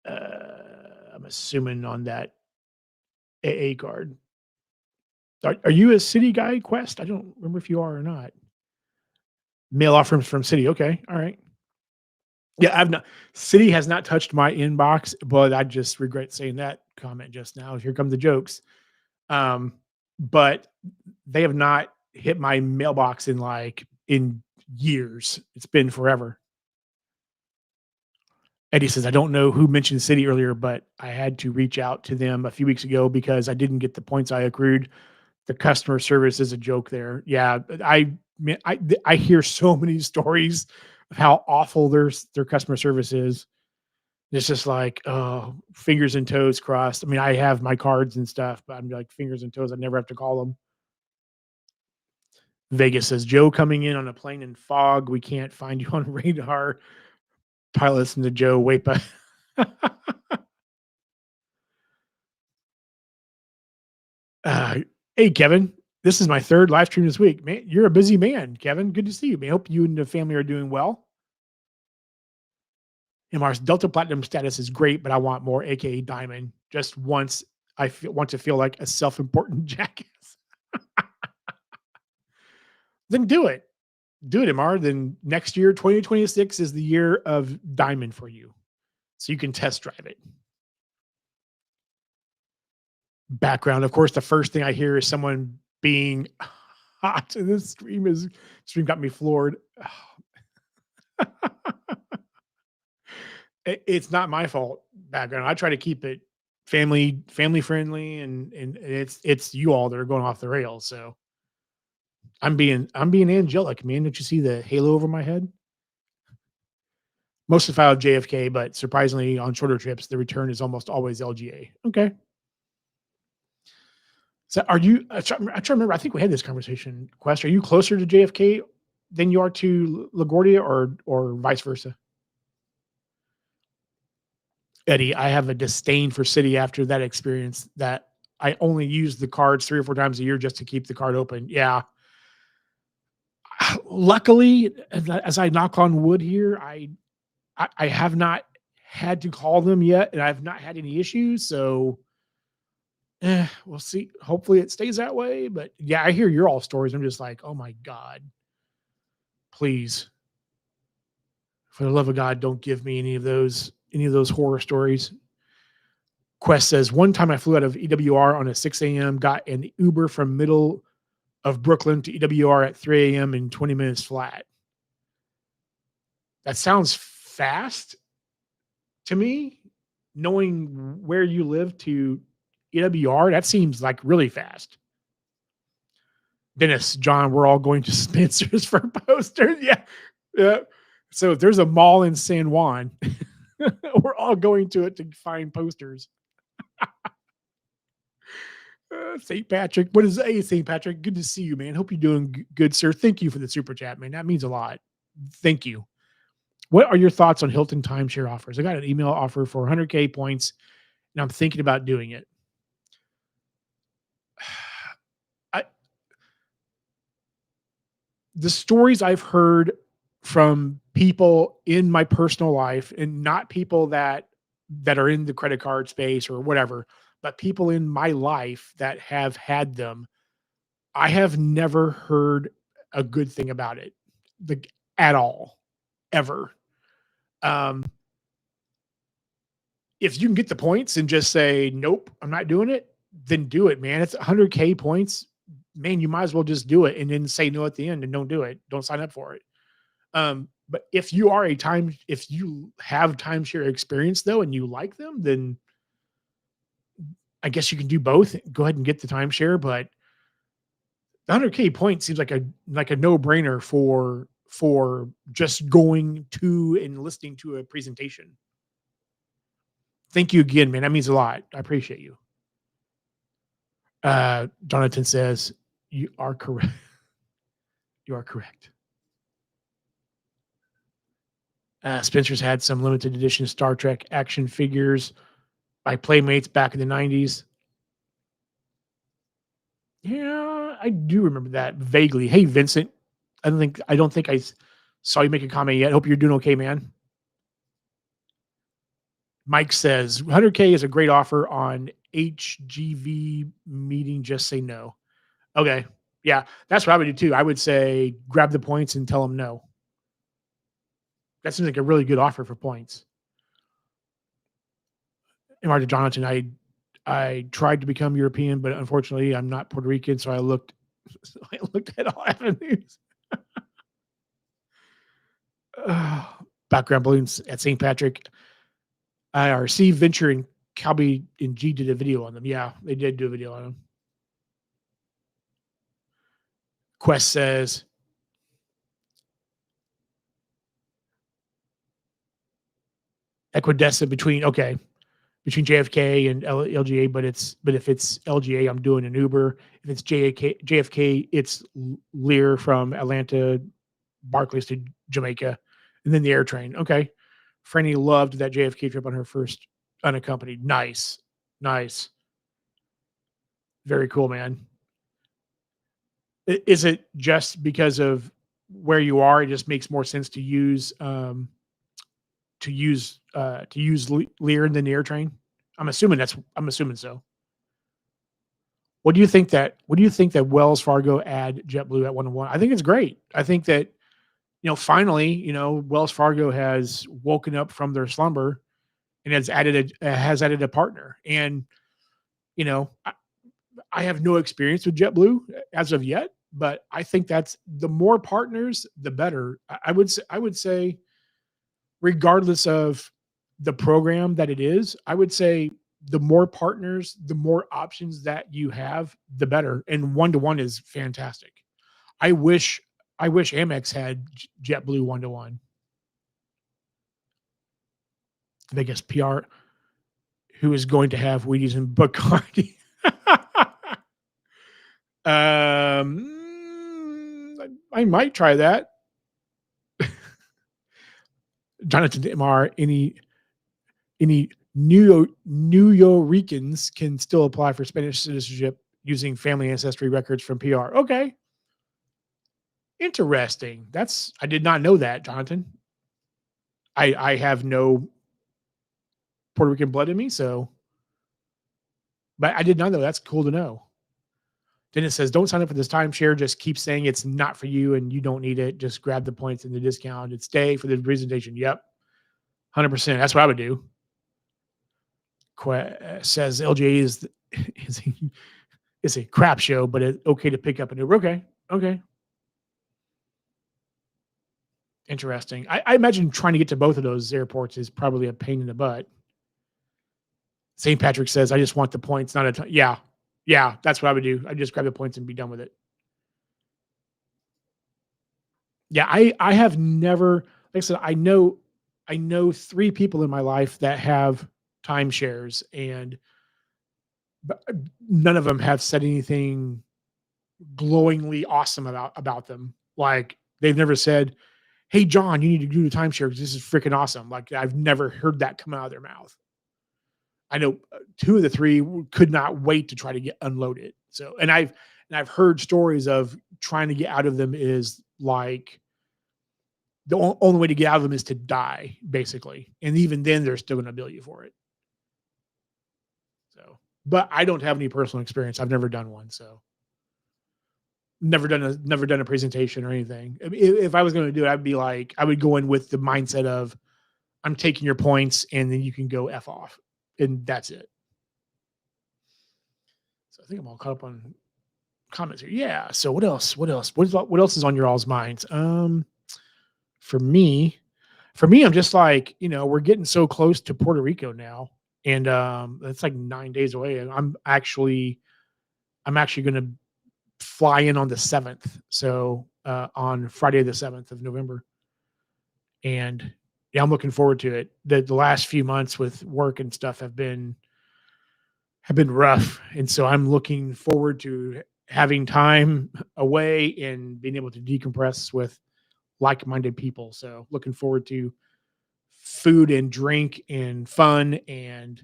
I'm assuming on that AA card. Are you a City guy, Quest? I don't remember if you are or not. Mail offers from City. Okay, all right. Yeah, I've not City has not touched my inbox, but I just regret saying that comment just now. Here come the jokes. Um, but they have not hit my mailbox in years. It's been forever. Eddie says, I don't know who mentioned City earlier, but I had to reach out to them a few weeks ago because I didn't get the points I accrued. The customer service is a joke there. Yeah, I hear so many stories of how awful their customer service is. It's just like, oh, fingers and toes crossed. I mean, I have my cards and stuff, but I'm like fingers and toes. I never have to call them. Vegas says, Joe coming in on a plane in fog. We can't find you on radar. Pilots and the Joe Wapa. uh, hey, Kevin. This is my third live stream this week. Man, you're a busy man, Kevin. Good to see you, man. Hope you and the family are doing well. MR's Delta Platinum status is great, but I want more, aka Diamond. Just once want to feel like a self-important jackass. Then do it. Do it, MR. Then next year, 2026 is the year of Diamond for you. So you can test drive it. Background, of course, the first thing I hear is someone being hot. This stream got me floored. It's not my fault. Background. I try to keep it family friendly, and it's you all that are going off the rails. So I'm being angelic, man. Don't you see the halo over my head? Most of the file JFK, but surprisingly, on shorter trips, the return is almost always LGA. Okay. So are you? I try to remember. I think we had this conversation. Quest, are you closer to JFK than you are to LaGuardia, or vice versa? Eddie, I have a disdain for City after that experience. That I only use the cards 3 or 4 times a year just to keep the card open. Yeah. Luckily, as I knock on wood here, I have not had to call them yet, and I've not had any issues. So we'll see. Hopefully it stays that way. But yeah, I hear your all stories. I'm just like, oh my God, please, for the love of God, don't give me any of those horror stories. Quest says, one time I flew out of EWR on a 6 a.m., got an Uber from middle of Brooklyn to EWR at 3 a.m. in 20 minutes flat. That sounds fast to me. Knowing where you live to EWR, that seems like really fast. Dennis, John, we're all going to Spencer's for posters. Yeah. Yeah. So if there's a mall in San Juan, we're all going to it to find posters. St. Patrick, what is St. Patrick? Good to see you, man. Hope you're doing good, sir. Thank you for the super chat, man. That means a lot. Thank you. What are your thoughts on Hilton timeshare offers? I got an email offer for 100K points, and I'm thinking about doing it. The stories I've heard from people in my personal life, and not people that are in the credit card space or whatever, but people in my life that have had them, I have never heard a good thing about it, like, at all, ever. Um, if you can get the points and just say, nope, I'm not doing it, then do it, man. It's 100K points. Man, you might as well just do it and then say no at the end and don't do it. Don't sign up for it. But if you have timeshare experience though, and you like them, then I guess you can do both. Go ahead and get the timeshare, but the 100K point seems like a no brainer for just going to and listening to a presentation. Thank you again, man. That means a lot. I appreciate you. Jonathan says, you are correct. You are correct. Spencer's had some limited edition Star Trek action figures by Playmates back in the 90s. Yeah, I do remember that vaguely. Hey, Vincent. I don't think saw you make a comment yet. Hope you're doing okay, man. Mike says 100K is a great offer on HGV meeting. Just say no. Okay. Yeah, that's what I would do too. I would say grab the points and tell them no. That seems like a really good offer for points. And Marta Jonathan, I tried to become European, but unfortunately I'm not Puerto Rican, so I looked I looked at all avenues. Background balloons at St. Patrick. IRC Venture and Calby and G did a video on them. Yeah, they did do a video on them. Quest says equidistant between JFK and LGA, but if it's LGA, I'm doing an Uber. If it's JFK, it's Lear from Atlanta, Barclays to Jamaica, and then the air train. Okay. Franny loved that JFK trip on her first unaccompanied. Nice. Nice. Very cool, man. Is it just because of where you are? It just makes more sense to use Lear than the air train. I'm assuming so. What do you think that Wells Fargo add JetBlue at 1-1? I think it's great. I think that finally, Wells Fargo has woken up from their slumber and has added a partner. And I have no experience with JetBlue as of yet, but I think that's the more partners, the better. I would say, regardless of the program that it is, I would say the more partners, the more options that you have, the better. And 1-1 is fantastic. I wish Amex had JetBlue 1-1. The biggest PR who is going to have Wheaties and Bacardi. I might try that. Jonathan Demar, any New Yorkers can still apply for Spanish citizenship using family ancestry records from PR. Okay. Interesting. I did not know that, Jonathan. I have no Puerto Rican blood in me, but I did not know. That's cool to know. Dennis says, don't sign up for this timeshare. Just keep saying it's not for you and you don't need it. Just grab the points and the discount and stay for the presentation. Yep. 100%. That's what I would do. Says LGA is a crap show, but it's okay to pick up an Uber. Okay. Interesting. I imagine trying to get to both of those airports is probably a pain in the butt. St. Patrick says, I just want the points, not a ton. Yeah, that's what I would do. I just grab the points and be done with it. Yeah, I have never, like I said, I know 3 people in my life that have timeshares, and none of them have said anything glowingly awesome about them. Like they've never said, "Hey, John, you need to do the timeshare because this is freaking awesome." Like I've never heard that come out of their mouth. I know 2 of the 3 could not wait to try to get unloaded. So, and I've heard stories of trying to get out of them is like the only way to get out of them is to die, basically. And even then, they're still going to bill you for it. So, but I don't have any personal experience. I've never done one. So, never done a presentation or anything. I mean, if I was going to do it, I'd be like, I would go in with the mindset of, I'm taking your points, and then you can go F off, and that's it. So I think I'm all caught up on comments here. Yeah. So what else? What else is on your all's minds? For me, I'm just like, we're getting so close to Puerto Rico now, and it's like 9 days away, and I'm actually going to fly in on the 7th. So on Friday the 7th of November, and yeah, I'm looking forward to it. The last few months with work and stuff have been rough, and so I'm looking forward to having time away and being able to decompress with like-minded people. So looking forward to food and drink and fun, and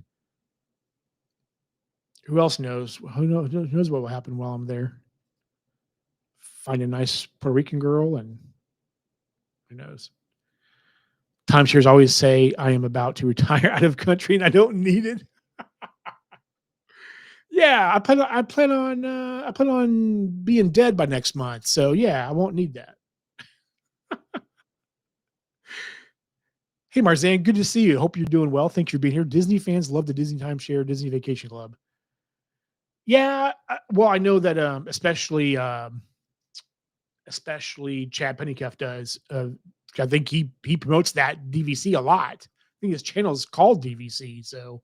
who else knows? Who knows what will happen while I'm there? find a nice Puerto Rican girl, and who knows? Timeshares always say, "I am about to retire out of country and I don't need it." Yeah, I plan on being dead by next month. So yeah, I won't need that. Hey Marzan, good to see you. Hope you're doing well. Thanks for being here. Disney fans love the Disney Timeshare, Disney Vacation Club. Yeah, well, I know that especially Chad Pennycuff does. I think he promotes that DVC a lot. I think his channel is called DVC, so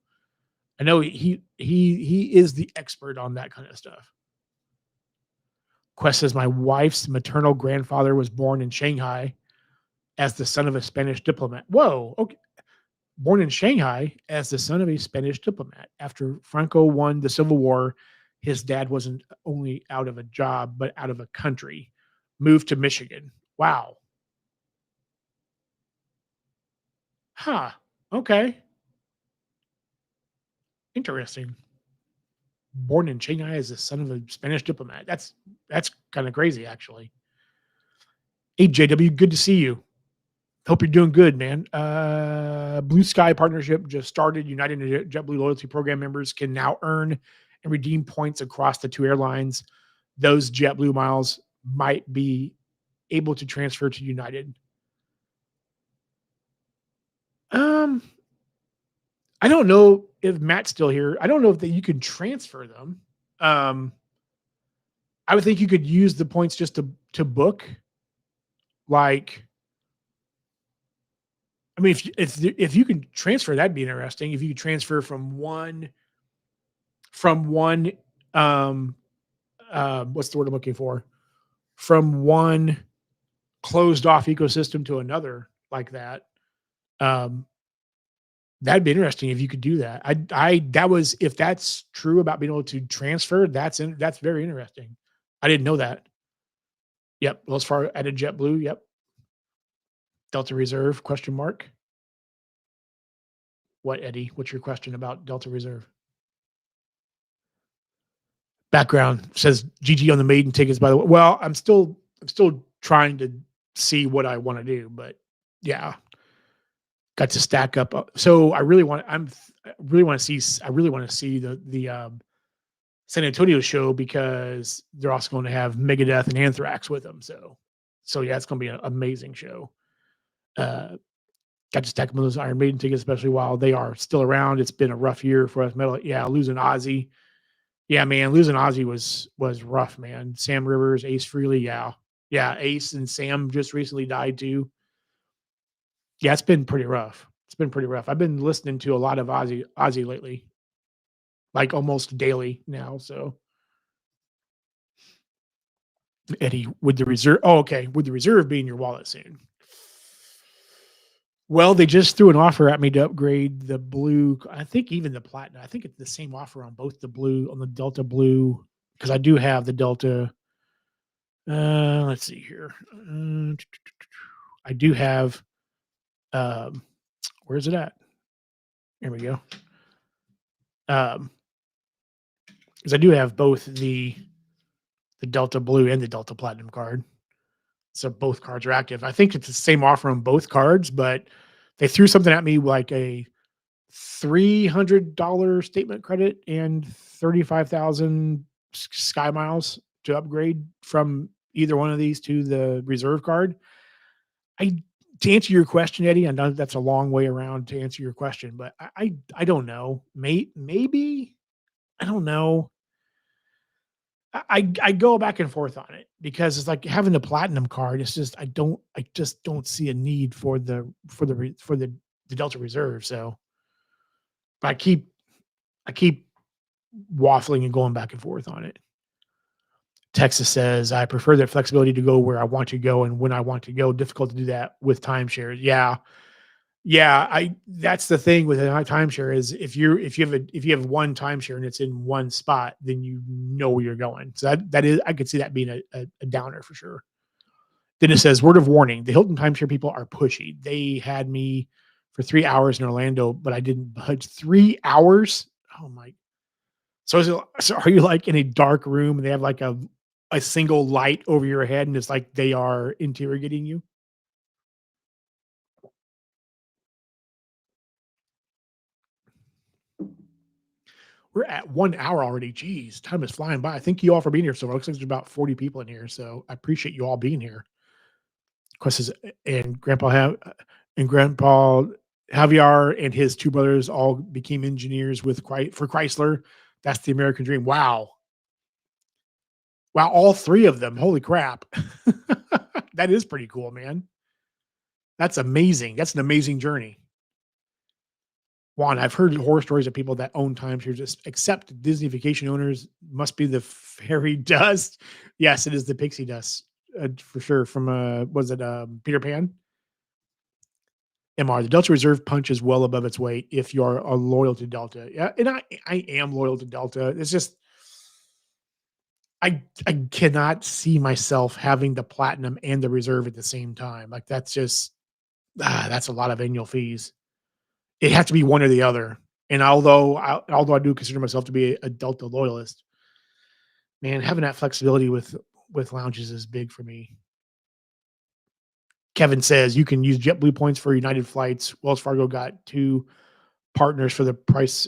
I know he is the expert on that kind of stuff. Quest says my wife's maternal grandfather was born in Shanghai as the son of a Spanish diplomat. Whoa, okay. Born in Shanghai as the son of a Spanish diplomat. After Franco won the Civil War, his dad wasn't only out of a job, but out of a country. Moved to Michigan. Wow. Huh. Okay. Interesting. Born in Shanghai as the son of a Spanish diplomat. That's kind of crazy, actually. Hey JW, good to see you. Hope you're doing good, man. Blue Sky partnership just started. United and JetBlue loyalty program members can now earn and redeem points across the two airlines. Those JetBlue miles might be able to transfer to United. I don't know if Matt's still here. I don't know if that you can transfer them. I would think you could use the points just to book. Like, I mean, if you can transfer, that'd be interesting. If you could transfer from one, um, what's the word I'm looking for? From one closed off ecosystem to another like that. Um, that'd be interesting if you could do that. That was, if that's true about being able to transfer, that's very interesting. I didn't know that. Yep. Wells Fargo added JetBlue. Yep. Delta Reserve, question mark. What, Eddie? What's your question about Delta Reserve? Background says GG on the maiden tickets, by the way. Well, I'm still trying to see what I want to do, but yeah, got to stack up. So I really want to see the San Antonio show, because they're also going to have Megadeth and Anthrax with them. So yeah, it's going to be an amazing show. Got to stack up those Iron Maiden tickets, especially while they are still around. It's been a rough year for us metal. Yeah, losing Ozzy. Yeah, man, losing Ozzy was rough, man. Sam Rivers, Ace Frehley, yeah. Yeah, Ace and Sam just recently died too. Yeah, it's been pretty rough. It's been pretty rough. I've been listening to a lot of Ozzy lately, like almost daily now. So Eddie, with the reserve. Oh, okay. With the reserve being your wallet soon. Well, they just threw an offer at me to upgrade the blue. I think even the platinum. I think it's the same offer on both the blue, on the Delta Blue, because I do have the Delta. Let's see here. I do have. Where is it at? Here we go. Because I do have both the Delta Blue and the Delta Platinum card. So both cards are active. I think it's the same offer on both cards, but they threw something at me like a $300 statement credit and 35,000 Sky Miles to upgrade from either one of these to the reserve card. To answer your question, Eddie, I know that's a long way around to answer your question, but I don't know. Maybe I don't know. I go back and forth on it, because it's like having the platinum card. It's just I just don't see a need for the Delta Reserve. So I keep waffling and going back and forth on it. Texas says I prefer that flexibility to go where I want to go and when I want to go. Difficult to do that with timeshares. Yeah, that's the thing with a timeshare is if you have one timeshare and it's in one spot, then you know where you're going. So that is, I could see that being a downer for sure. Then it says, word of warning: the Hilton timeshare people are pushy. They had me for 3 hours in Orlando, but I didn't budge. 3 hours? Oh my! So are you like in a dark room and they have like a a single light over your head, and it's like they are interrogating you. We're at 1 hour already. Jeez, time is flying by. Thank you all for being here. So it looks like there's about 40 people in here. So I appreciate you all being here. Questions and Grandpa Javier and his two brothers all became engineers for Chrysler. That's the American dream. Wow. Wow, all three of them. Holy crap. That is pretty cool, man. That's amazing. That's an amazing journey. Juan, I've heard horror stories of people that own timeshares just accept Disney vacation owners must be the fairy dust. Yes, it is the pixie dust for sure. From was it Peter Pan? MR, the Delta Reserve punches well above its weight if you are loyal to Delta. Yeah, and I am loyal to Delta. It's just I cannot see myself having the platinum and the reserve at the same time. Like that's just that's a lot of annual fees. It has to be one or the other. And although I do consider myself to be a Delta loyalist, man, having that flexibility with lounges is big for me. Kevin says you can use JetBlue points for United flights. Wells Fargo got two partners for the price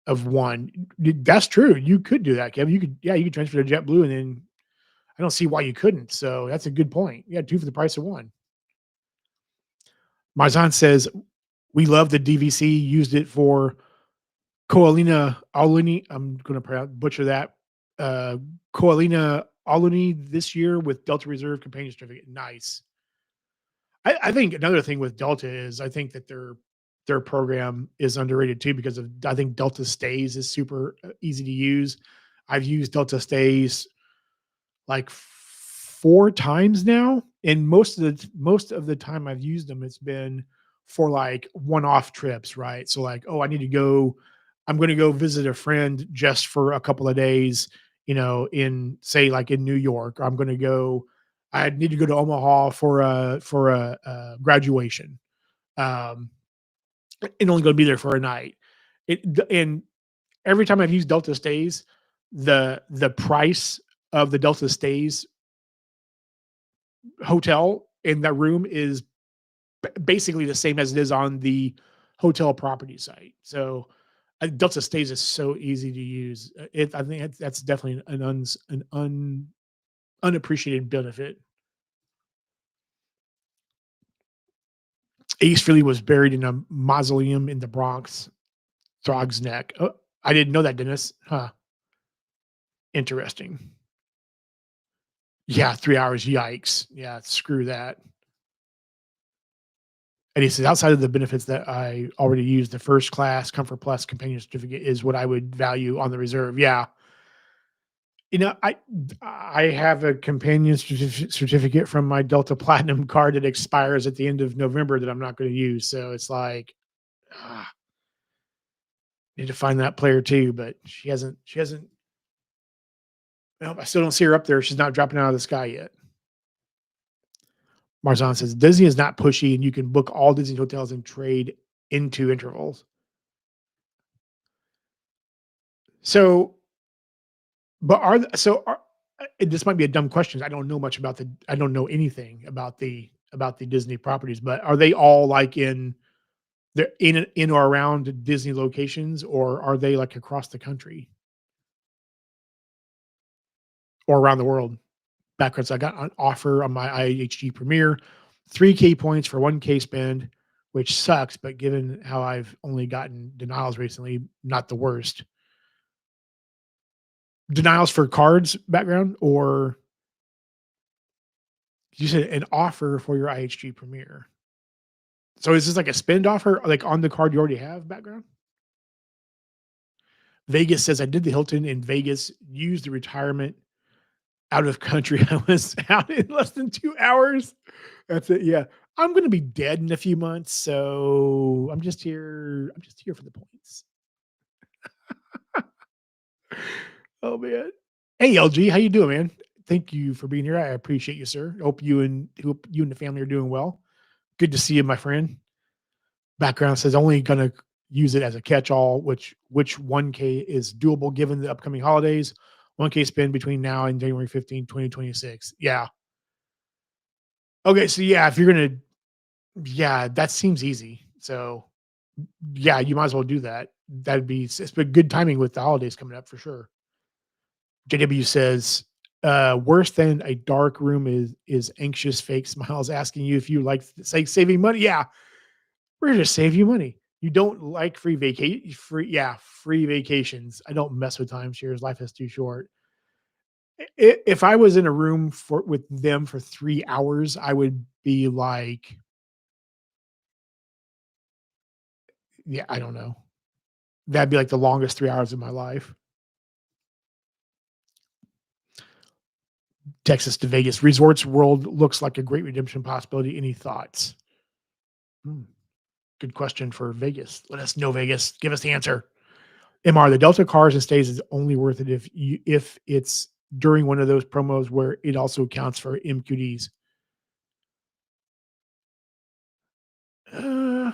of one. That's true. You could do that, Kevin. You could transfer to JetBlue, and then I don't see why you couldn't. So that's a good point. Yeah, two for the price of one. Marzan says we love the DVC. Used it for Koalina Aluni. I'm going to butcher that. Koalina Aluni this year with Delta Reserve Companion Certificate. Nice. I think another thing with Delta is I think that their program is underrated too because of I think Delta Stays is super easy to use. I've used Delta Stays like 4 times now, and most of the time I've used them, it's been for like one-off trips, right? So like, oh, I'm going to go visit a friend just for a couple of days, in say like in New York, or I need to go to Omaha for a graduation. Um, and only going to be there for a night. And every time I've used Delta Stays, the price of the Delta Stays hotel in that room is basically the same as it is on the hotel property site. So Delta Stays is so easy to use. I think that's definitely unappreciated benefit. Ace Frehley was buried in a mausoleum in the Bronx, Throg's Neck. Oh, I didn't know that, Dennis. Huh. Interesting. Yeah, 3 hours. Yikes. Yeah, screw that. And he says, outside of the benefits that I already used, the first class Comfort Plus companion certificate is what I would value on the reserve. Yeah. I have a companion certificate from my Delta Platinum card that expires at the end of November that I'm not going to use. So it's like, need to find that player too, but she hasn't, well, I still don't see her up there. She's not dropping out of the sky yet. Marzan says Disney is not pushy and you can book all Disney hotels and trade into intervals. So, but this might be a dumb question. I don't know much about I don't know anything about the Disney properties, but are they all like they're in or around Disney locations, or are they like across the country or around the world? Backwards, I got an offer on my IHG Premier, 3K points for 1K spend, which sucks, but given how I've only gotten denials recently, not the worst. Denials for cards background, or you said an offer for your IHG Premier. So is this like a spend offer, like on the card you already have background? Vegas says I did the Hilton in Vegas, used the retirement out of country. I was out in less than 2 hours. That's it. Yeah. I'm going to be dead in a few months, so I'm just here for the points. Oh man. Hey LG, how you doing, man? Thank you for being here. I appreciate you, sir. Hope you and the family are doing well. Good to see you, my friend. Background says only going to use it as a catch-all, which 1K is doable given the upcoming holidays. 1K spend between now and January 15th, 2026. Yeah. Okay. So yeah, if you're gonna, yeah, that seems easy. So yeah, you might as well do that. That'd be it's been good timing with the holidays coming up for sure. JW says, worse than a dark room is anxious fake smiles asking you if you like say saving money. Yeah, we're here to save you money. You don't like free vacations. I don't mess with timeshares. Life is too short. If I was in a room with them for 3 hours, I would be like, yeah, I don't know. That'd be like the longest 3 hours of my life. Texas to Vegas Resorts World looks like a great redemption possibility. Any thoughts? Hmm, good question for Vegas. Let us know, Vegas. Give us the answer. MR, the Delta cars and stays is only worth it if it's during one of those promos where it also counts for MQDs. Uh,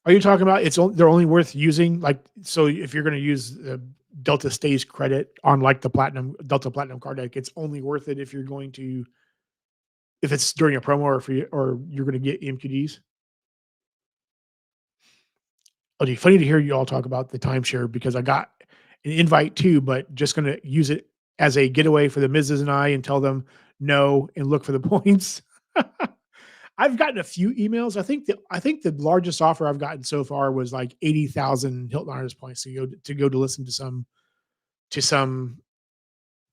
are you talking about they're only worth using like so if you're going to use the Delta stays credit on like the platinum Delta platinum card deck, it's only worth it if you're going to if it's during a promo or you're going to get MQDs. It'll be funny to hear you all talk about the timeshare because I got an invite too, but just going to use it as a getaway for the Mrs. and I and tell them no and look for the points. I've gotten a few emails. I think the largest offer I've gotten so far was like 80,000 Hilton Honors points to listen to some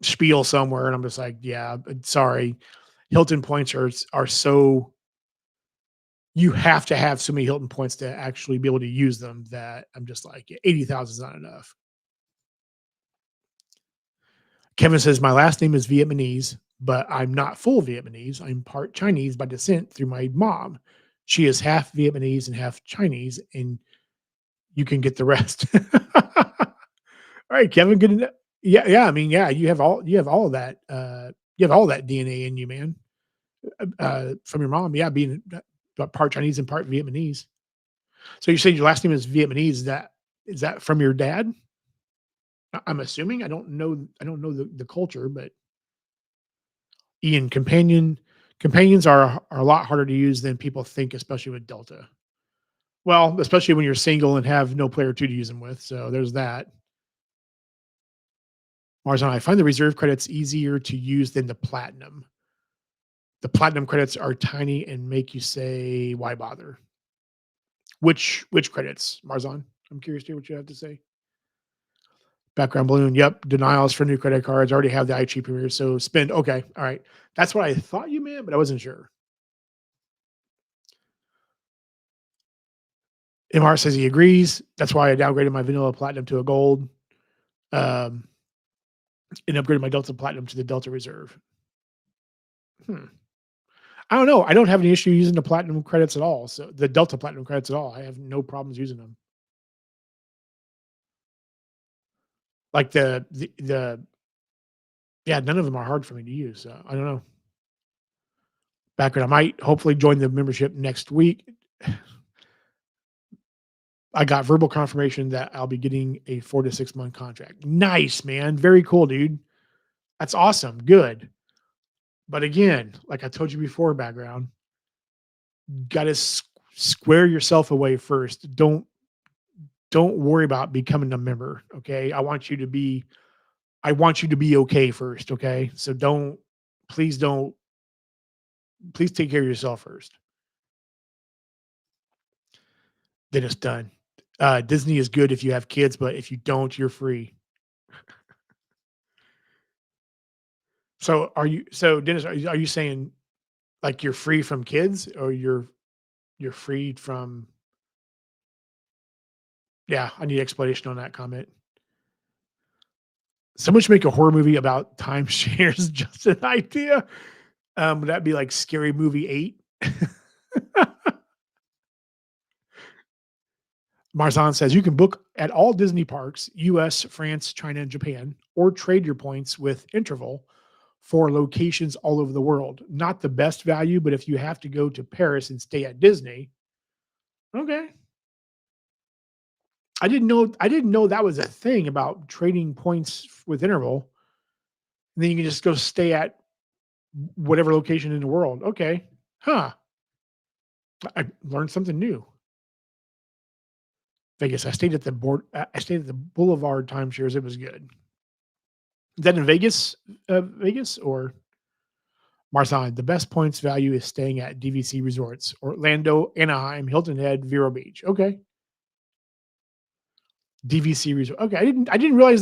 spiel somewhere, and I'm just like, yeah, sorry, Hilton points are so you have to have so many Hilton points to actually be able to use them that I'm just like, yeah, 80,000 is not enough. Kevin says, my last name is Vietnamese, but I'm not full Vietnamese. I'm part Chinese by descent through my mom. She is half Vietnamese and half Chinese, and you can get the rest. All right, Kevin, good to know. Yeah, yeah. I mean, yeah, you have all of that. You have all that DNA in you, man. From your mom, yeah, being part Chinese and part Vietnamese. So you said your last name is Vietnamese. Is that from your dad? I'm assuming. I don't know the culture, but Ian, companions are a lot harder to use than people think, especially with Delta. Well, especially when you're single and have no player two to use them with. So there's that. Marzon, I find the reserve credits easier to use than the platinum. The platinum credits are tiny and make you say, "Why bother?" Which credits, Marzon? I'm curious to hear what you have to say. Background balloon. Yep. Denials for new credit cards. Already have the IG Premier. So spend. Okay. All right. That's what I thought you meant, but I wasn't sure. MR says he agrees. That's why I downgraded my vanilla platinum to a gold, um, and upgraded my Delta platinum to the Delta Reserve. Hmm. I don't know. I don't have any issue using the platinum credits at all. So the Delta platinum credits at all. I have no problems using them. Like the yeah, none of them are hard for me to use. So I don't know. Background. I might hopefully join the membership next week. I got verbal confirmation that I'll be getting a 4 to 6 month contract. Nice, man. Very cool, dude. That's awesome. Good. But again, like I told you before, background, got to square yourself away first. Don't worry about becoming a member. Okay. I want you to be okay first. Okay. So please don't, please take care of yourself first. Then it's done. Disney is good if you have kids, but if you don't, you're free. So Dennis, are you saying like you're free from kids or you're freed from, yeah, I need explanation on that comment. Someone should make a horror movie about timeshares, just an idea. Would that be like Scary Movie 8? Marzan says you can book at all Disney parks, US, France, China, and Japan, or trade your points with Interval for locations all over the world. Not the best value, but if you have to go to Paris and stay at Disney, okay. I didn't know that was a thing about trading points with interval, and then you can just go stay at whatever location in the world. Okay. Huh. I learned something new. Vegas. I stayed at the Boulevard timeshares. It was good. Is that in Vegas? Vegas or Marsan? The best points value is staying at DVC resorts: Orlando, Anaheim, Hilton Head, Vero Beach. Okay, DVC resort. Okay, I didn't realize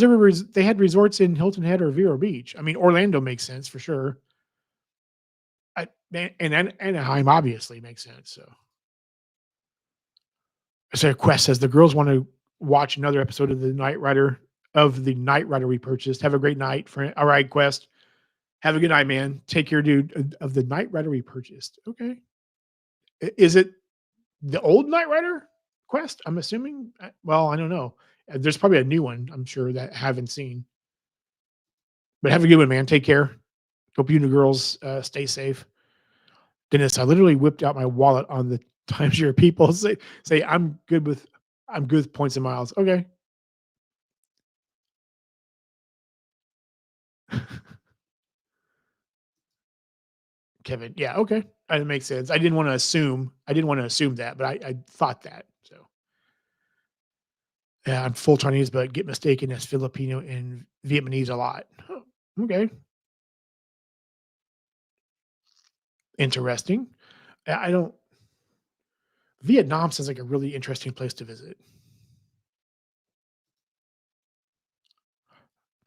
they had resorts in Hilton Head or Vero Beach. I mean, Orlando makes sense for sure. And Anaheim obviously makes sense. So Quest says the girls want to watch another episode of the Knight Rider we purchased. Have a great night, friend. All right, Quest. Have a good night, man. Take care, dude. Of the Knight Rider we purchased. Okay. Is it the old Knight Rider Quest? I'm assuming. Well, I don't know. There's probably a new one, I'm sure, that I haven't seen. But have a good one, man. Take care. Hope you and the girls stay safe. Dennis, I literally whipped out my wallet on the timeshare people. Say I'm good with points and miles. Okay. Kevin. Yeah, okay. That makes sense. I didn't want to assume that, but I thought that. So yeah, I'm full Chinese, but get mistaken as Filipino and Vietnamese a lot. Huh, okay. Interesting. I don't Vietnam sounds like a really interesting place to visit.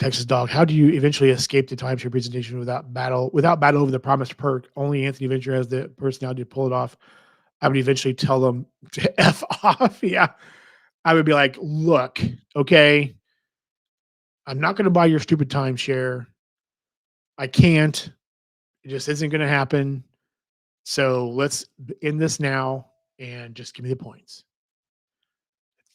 Texas Dog. How do you eventually escape the timeshare presentation without battle over the promised perk? Only Anthony Ventura has the personality to pull it off. I would eventually tell them to F off. Yeah. I would be like, look, okay, I'm not going to buy your stupid timeshare. I can't. It just isn't going to happen. So let's end this now and just give me the points.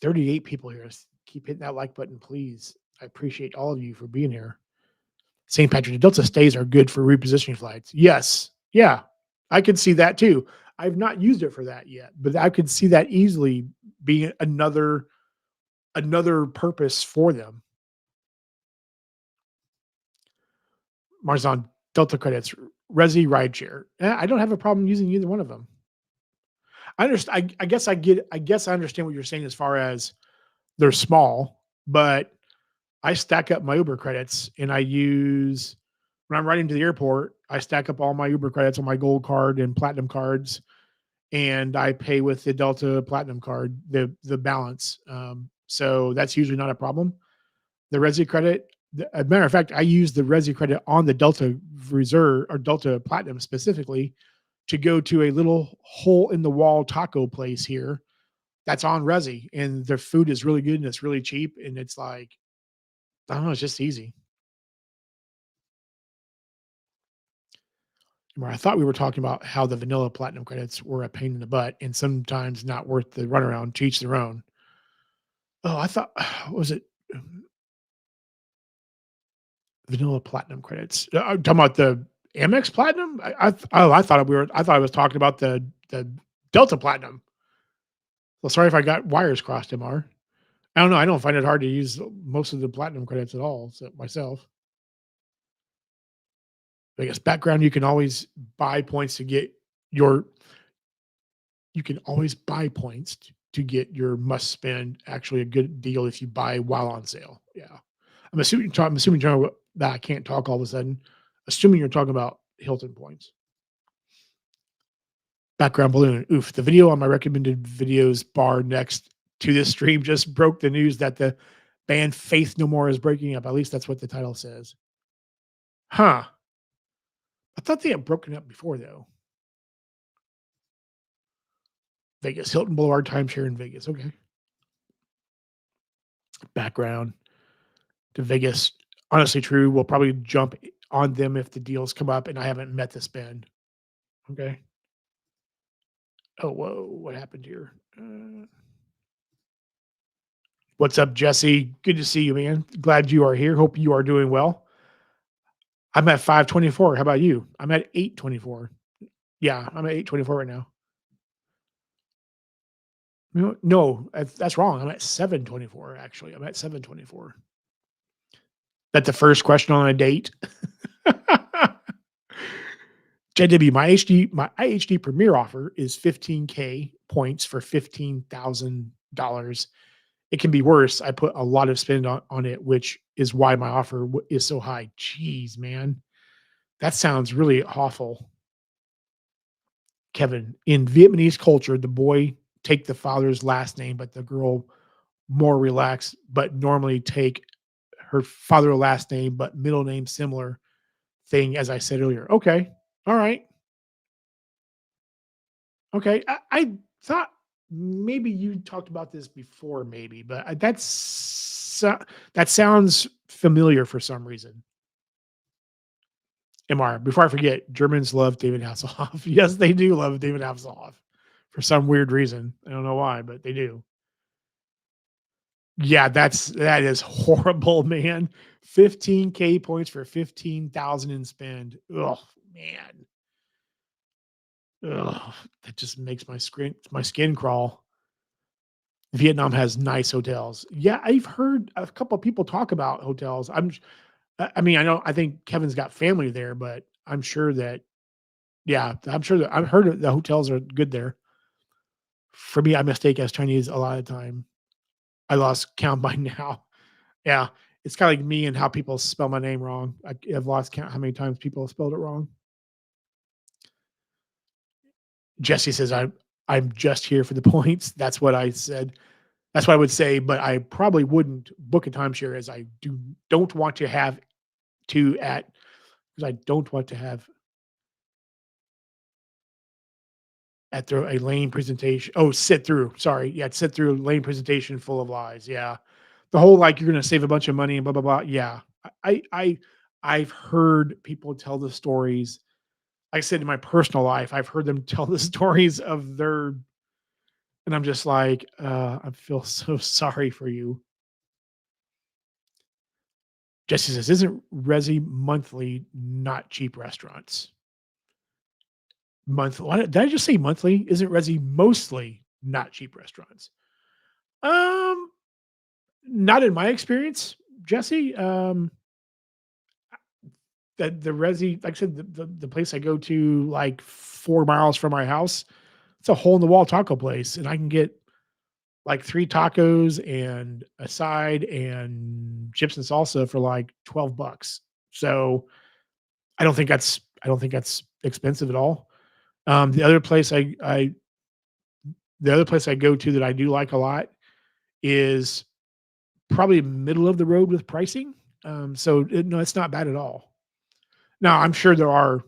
38 people here. Keep hitting that like button, please. I appreciate all of you for being here. St. Patrick, the Delta stays are good for repositioning flights. Yes. Yeah. I could see that too. I've not used it for that yet, but I could see that easily being another purpose for them. Marzon, Delta credits, Resi rideshare. I don't have a problem using either one of them. I understand. I guess I understand what you're saying as far as they're small, but I stack up my Uber credits and I use when I'm riding to the airport, I stack up all my Uber credits on my gold card and platinum cards, and I pay with the Delta Platinum card, the balance. So that's usually not a problem. The Resi credit, a matter of fact, I use the Resi credit on the Delta Reserve or Delta Platinum specifically to go to a little hole in the wall taco place here that's on Resi, and their food is really good and it's really cheap, and it's like I don't know, it's just easy. Where I thought we were talking about how the vanilla platinum credits were a pain in the butt and sometimes not worth the runaround. To each their own. Oh, I thought was it vanilla platinum credits? I'm talking about the Amex platinum. I thought I was talking about the Delta platinum. Well, sorry if I got wires crossed, Mr. I don't know. I don't find it hard to use most of the platinum credits at all. So myself, I guess background. Buy points to get your. You can always buy points to get your must spend. Actually, a good deal if you buy while on sale. Yeah, I'm assuming you're talking about that. I can't talk all of a sudden. Assuming you're talking about Hilton points. Background balloon. Oof. The video on my recommended videos bar next to this stream just broke the news that the band Faith No More is breaking up. At least that's what the title says. Huh. I thought they had broken up before, though. Vegas. Hilton Boulevard timeshare in Vegas. Okay. Background to Vegas. Honestly, true. We'll probably jump on them if the deals come up and I haven't met the spend. Okay. Oh, whoa. What happened here? What's up, Jesse? Good to see you, man. Glad you are here. Hope you are doing well. I'm at 524. How about you? I'm at 824. Yeah, I'm at 824 right now. No, that's wrong. I'm at 724, actually. I'm at 724. That's the first question on a date. JW, my IHD Premier offer is 15K points for $15,000. It can be worse. I put a lot of spend on it, which is why my offer is so high. Jeez, man. That sounds really awful. Kevin, in Vietnamese culture, the boy take the father's last name, but the girl more relaxed, but normally take her father last name, but middle name similar thing, as I said earlier. Okay. All right. Okay. I thought maybe you talked about this before, maybe, but that sounds familiar for some reason. MR, before I forget, Germans love David Hasselhoff. Yes, they do love David Hasselhoff for some weird reason. I don't know why, but they do. Yeah, that is horrible, man. 15K points for 15,000 in spend. Oh man. Ugh, that just makes my skin crawl. Vietnam has nice hotels. Yeah, I've heard a couple of people talk about hotels. I mean, I think Kevin's got family there, but I'm sure that yeah, I'm sure that I've heard that the hotels are good there. For me, I mistake as Chinese a lot of time. I lost count by now. Yeah, it's kinda like me and how people spell my name wrong. I've lost count how many times people have spelled it wrong. Jesse says, I'm just here for the points." That's what I said. That's what I would say, but I probably wouldn't book a timeshare as I don't want to have to at because I don't want to have at through a lane presentation. Oh, sit through. Sorry. Yeah, sit through a lane presentation full of lies. Yeah. The whole like you're gonna save a bunch of money and blah blah blah. Yeah. I've heard people tell the stories. Like I said in my personal life, I've heard them tell the stories of their and I'm just like, I feel so sorry for you. Jesse says, isn't Resi monthly not cheap restaurants? Monthly. Did I just say monthly? Isn't Resi mostly not cheap restaurants? Um, Not in my experience, Jesse. The Resi, like I said, the place I go to like 4 miles from my house, it's a hole in the wall taco place, and I can get like three tacos and a side and chips and salsa for like $12. So I don't think that's expensive at all. The other place the other place I go to that I do like a lot is probably middle of the road with pricing. No, it's not bad at all. Now I'm sure there are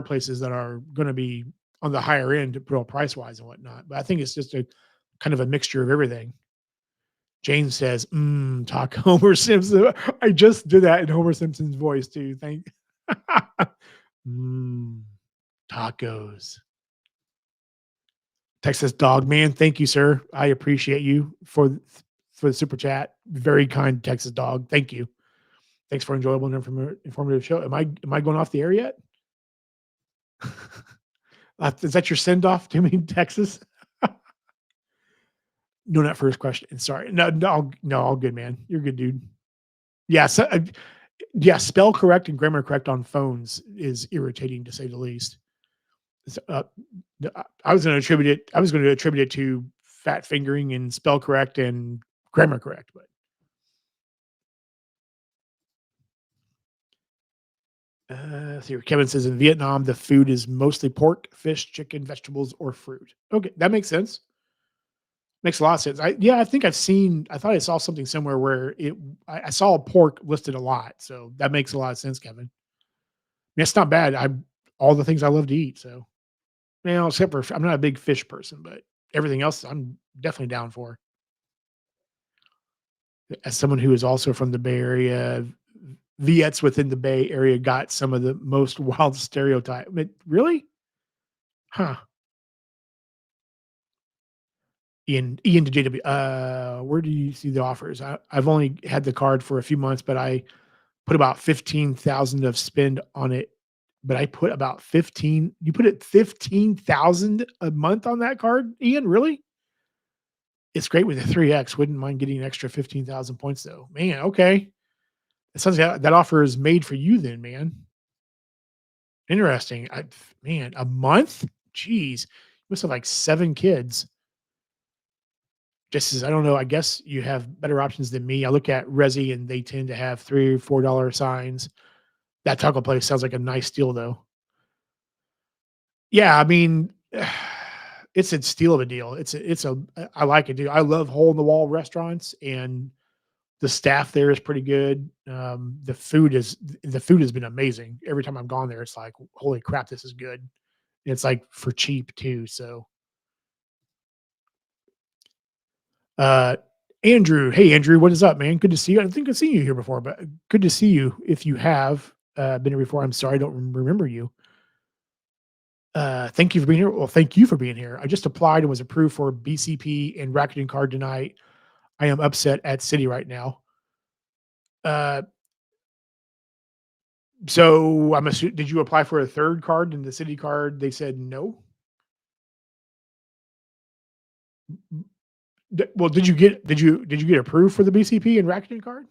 places that are going to be on the higher end, price wise and whatnot. But I think it's just a kind of a mixture of everything. Jane says, talk Homer Simpson. I just did that in Homer Simpson's voice too. Thank mm, tacos. Texas Dog Man, thank you, sir. I appreciate you for the super chat. Very kind, Texas Dog. Thank you. Thanks for enjoyable and informative show. Am I going off the air yet? Is that your send off to me, Texas? No, not first question. Sorry. No, all good, man. You're good, dude. Yeah, yeah. Spell correct and grammar correct on phones is irritating to say the least. S I was gonna attribute it to fat fingering and spell correct and grammar correct, but, let's see here. Kevin says, "In Vietnam, the food is mostly pork, fish, chicken, vegetables, or fruit." Okay, that makes sense. Makes a lot of sense. I think I thought I saw something somewhere where I saw pork listed a lot, so that makes a lot of sense, Kevin. I mean, it's not bad. I all the things I love to eat, so, except for I'm not a big fish person, but everything else I'm definitely down for. As someone who is also from the Bay Area, Viets within the Bay Area got some of the most wild stereotype. But really? Huh. Ian to JW. Where do you see the offers? I've only had the card for a few months, but I put about 15,000 of spend on it. But I put about 15. You put it 15,000 a month on that card, Ian? Really? It's great with the 3X. Wouldn't mind getting an extra 15,000 points though. Man, okay. It sounds like that offer is made for you then, man. Interesting. Man, a month? Jeez. You must have like 7 kids. Just as I don't know, I guess you have better options than me. I look at Resi and they tend to have $3 or $4 signs. That taco place sounds like a nice deal though. Yeah, I mean, it's a steal of a deal. I like it, dude. I love hole in the wall restaurants, and the staff there is pretty good. The food has been amazing. Every time I've gone there, it's like, holy crap, this is good. It's like for cheap too. So, uh, Andrew, hey Andrew, what is up, man? Good to see you. I think I've seen you here before, but good to see you. If you have been here before, I'm sorry, I don't remember you. Thank you for being here. Well, thank you for being here. I just applied and was approved for BCP and Rakuten card tonight. I am upset at City right now. Uh, so I'm assuming, did you apply for a third card and the City card? They said no. Well, did you get approved for the BCP and Rakuten card?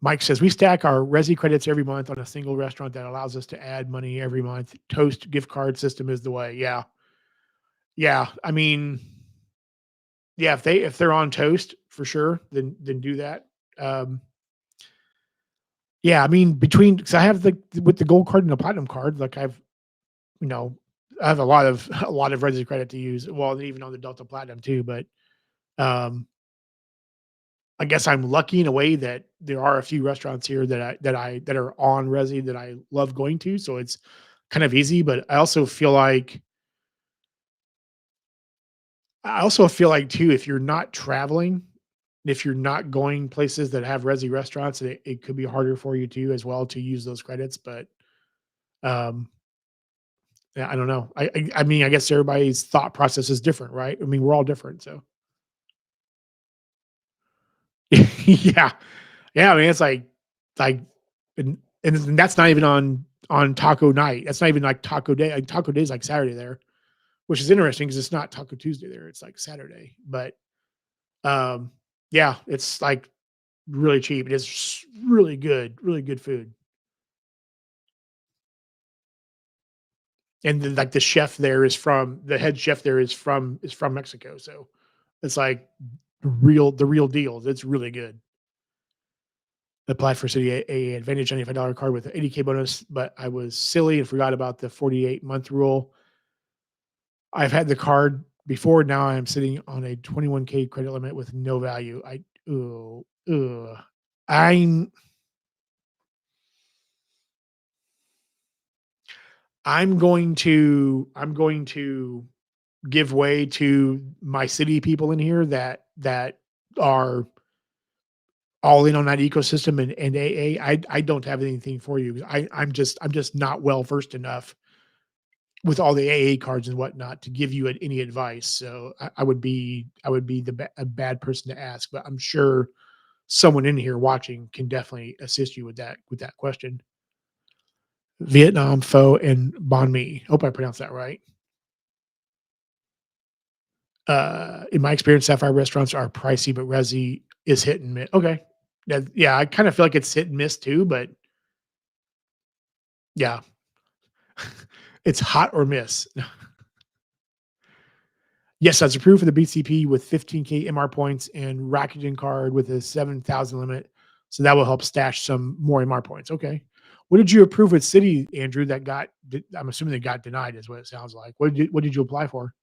Mike says we stack our Resi credits every month on a single restaurant that allows us to add money every month. Toast gift card system is the way. Yeah, yeah. I mean, yeah. If they're on Toast for sure, then do that. Um, Yeah, I mean, between because I have with the gold card and the platinum card, like you know, I have a lot of a lot of Resi credit to use. Well, even on the Delta Platinum too, but um, I guess I'm lucky in a way that there are a few restaurants here that are on Resi that I love going to, so it's kind of easy. But I also feel like too, if you're not traveling, if you're not going places that have Resi restaurants, it could be harder for you too as well to use those credits. But um, yeah, I don't know. I mean, I guess everybody's thought process is different, right? I mean, we're all different, so yeah, yeah. I mean, it's like, and that's not even on Taco Night. That's not even like Taco Day. Like, Taco Day is like Saturday there, which is interesting because it's not Taco Tuesday there. It's like Saturday, but um, yeah, it's like really cheap. It is really good food. And then like the head chef there is from Mexico, so it's like the real deal. It's really good. Applied for City a Advantage $95 card with an 80K bonus, but I was silly and forgot about the 48-month rule. I've had the card before. Now I am sitting on a 21K credit limit with no value. Ooh, ugh. I'm I'm going to give way to my city people in here that are all in on that ecosystem and AA. I don't have anything for you. I'm just not well versed enough with all the AA cards and whatnot to give you any advice. So I would be a bad person to ask, but I'm sure someone in here watching can definitely assist you with that question. Vietnam Pho and banh mi. Hope I pronounced that right. In my experience, Sapphire restaurants are pricey, but Resi is hit and miss. Okay. Yeah, I kind of feel like it's hit and miss too, but yeah, it's hot or miss. Yes, I was approved for the BCP with 15K MR points and Rakuten card with a 7,000 limit. So that will help stash some more MR points. Okay. What did you approve with City, Andrew? I'm assuming they got denied, is what it sounds like. What did you apply for?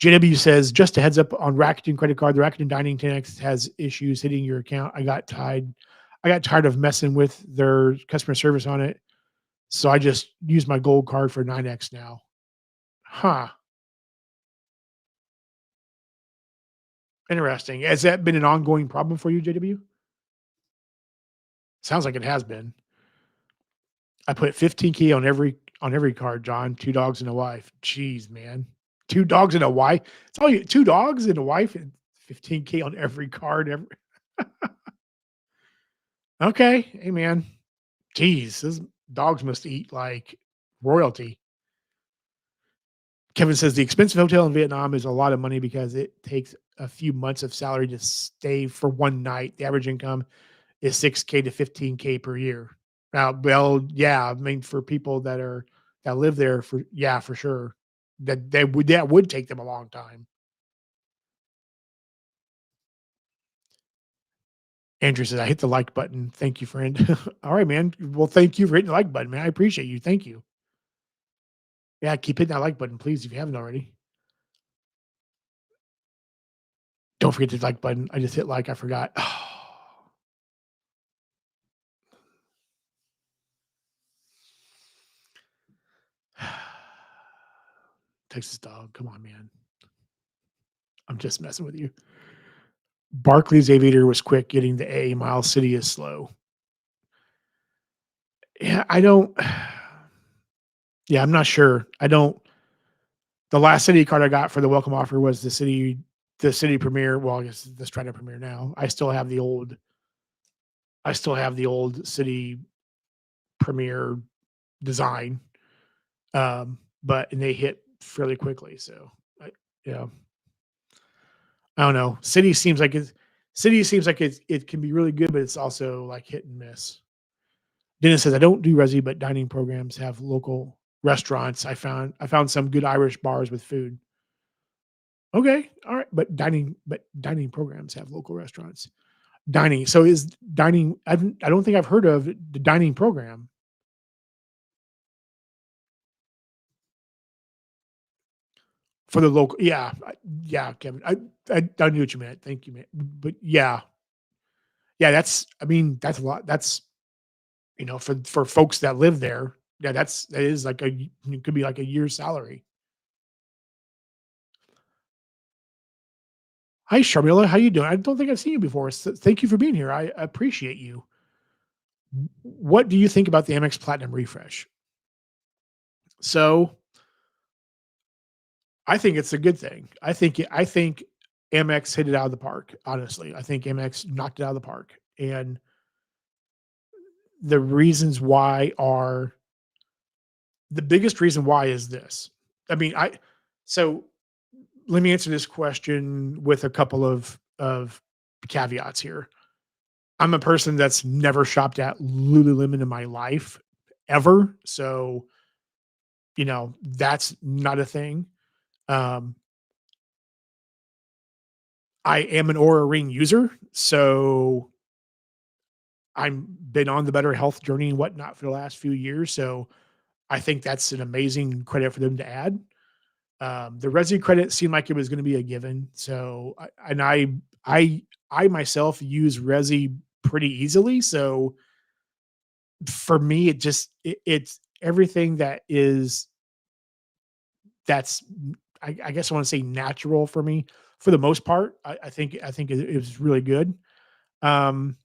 JW says, just a heads up on Rakuten credit card. The Rakuten Dining 10X has issues hitting your account. I got tired of messing with their customer service on it. So I just use my gold card for 9X now. Huh. Interesting. Has that been an ongoing problem for you, JW? Sounds like it has been. I put 15K on every card, John. Two dogs and a wife. Jeez, man. Two dogs and a wife. It's all you. Two dogs and a wife and 15K on every card. Okay. Hey, man. Jeez, those dogs must eat like royalty. Kevin says the expensive hotel in Vietnam is a lot of money because it takes a few months of salary to stay for one night. The average income is 6K to 15K per year. Well, yeah, I mean, for people that live there for yeah, for sure. That would take them a long time. Andrew says, I hit the like button. Thank you, friend. All right, man. Well, thank you for hitting the like button, man. I appreciate you. Thank you. Yeah, keep hitting that like button, please, if you haven't already. Don't forget the like button. I just hit like, I forgot. Texas dog. Come on, man. I'm just messing with you. Barclays Aviator was quick getting the A. Miles City is slow. Yeah, I don't. Yeah, I'm not sure. I don't. The last city card I got for the welcome offer was the city premiere. Well, I guess the Strata premiere now. I still have the old city premiere design. But and they hit fairly quickly. So yeah, I don't know. City seems like it can be really good, but it's also like hit and miss. Dennis says I don't do resi, but dining programs have local restaurants. I found some good Irish bars with food. Okay, all right, but dining programs have local restaurants. Dining. So is dining? I don't think I've heard of the dining program for the local. Yeah, yeah, Kevin. I knew what you meant. Thank you, man. But yeah, yeah. That's. I mean, that's a lot. That's for folks that live there. Yeah, that is like it could be like a year's salary. Hi, Sharmila. How you doing? I don't think I've seen you before. So thank you for being here. I appreciate you. What do you think about the MX Platinum refresh? So I think it's a good thing. I think MX hit it out of the park. Honestly, I think MX knocked it out of the park, and the reasons why are the biggest reason why is this. I mean, I so let me answer this question with a couple of caveats here. I'm a person that's never shopped at Lululemon in my life ever, so that's not a thing. Um, I am an Aura Ring user, so I'm been on the better health journey and whatnot for the last few years. So I think that's an amazing credit for them to add. The Resi credit seemed like it was going to be a given. So I I myself use Resi pretty easily. So for me, it's everything that's I guess I want to say natural for me for the most part. I think it was really good. Um,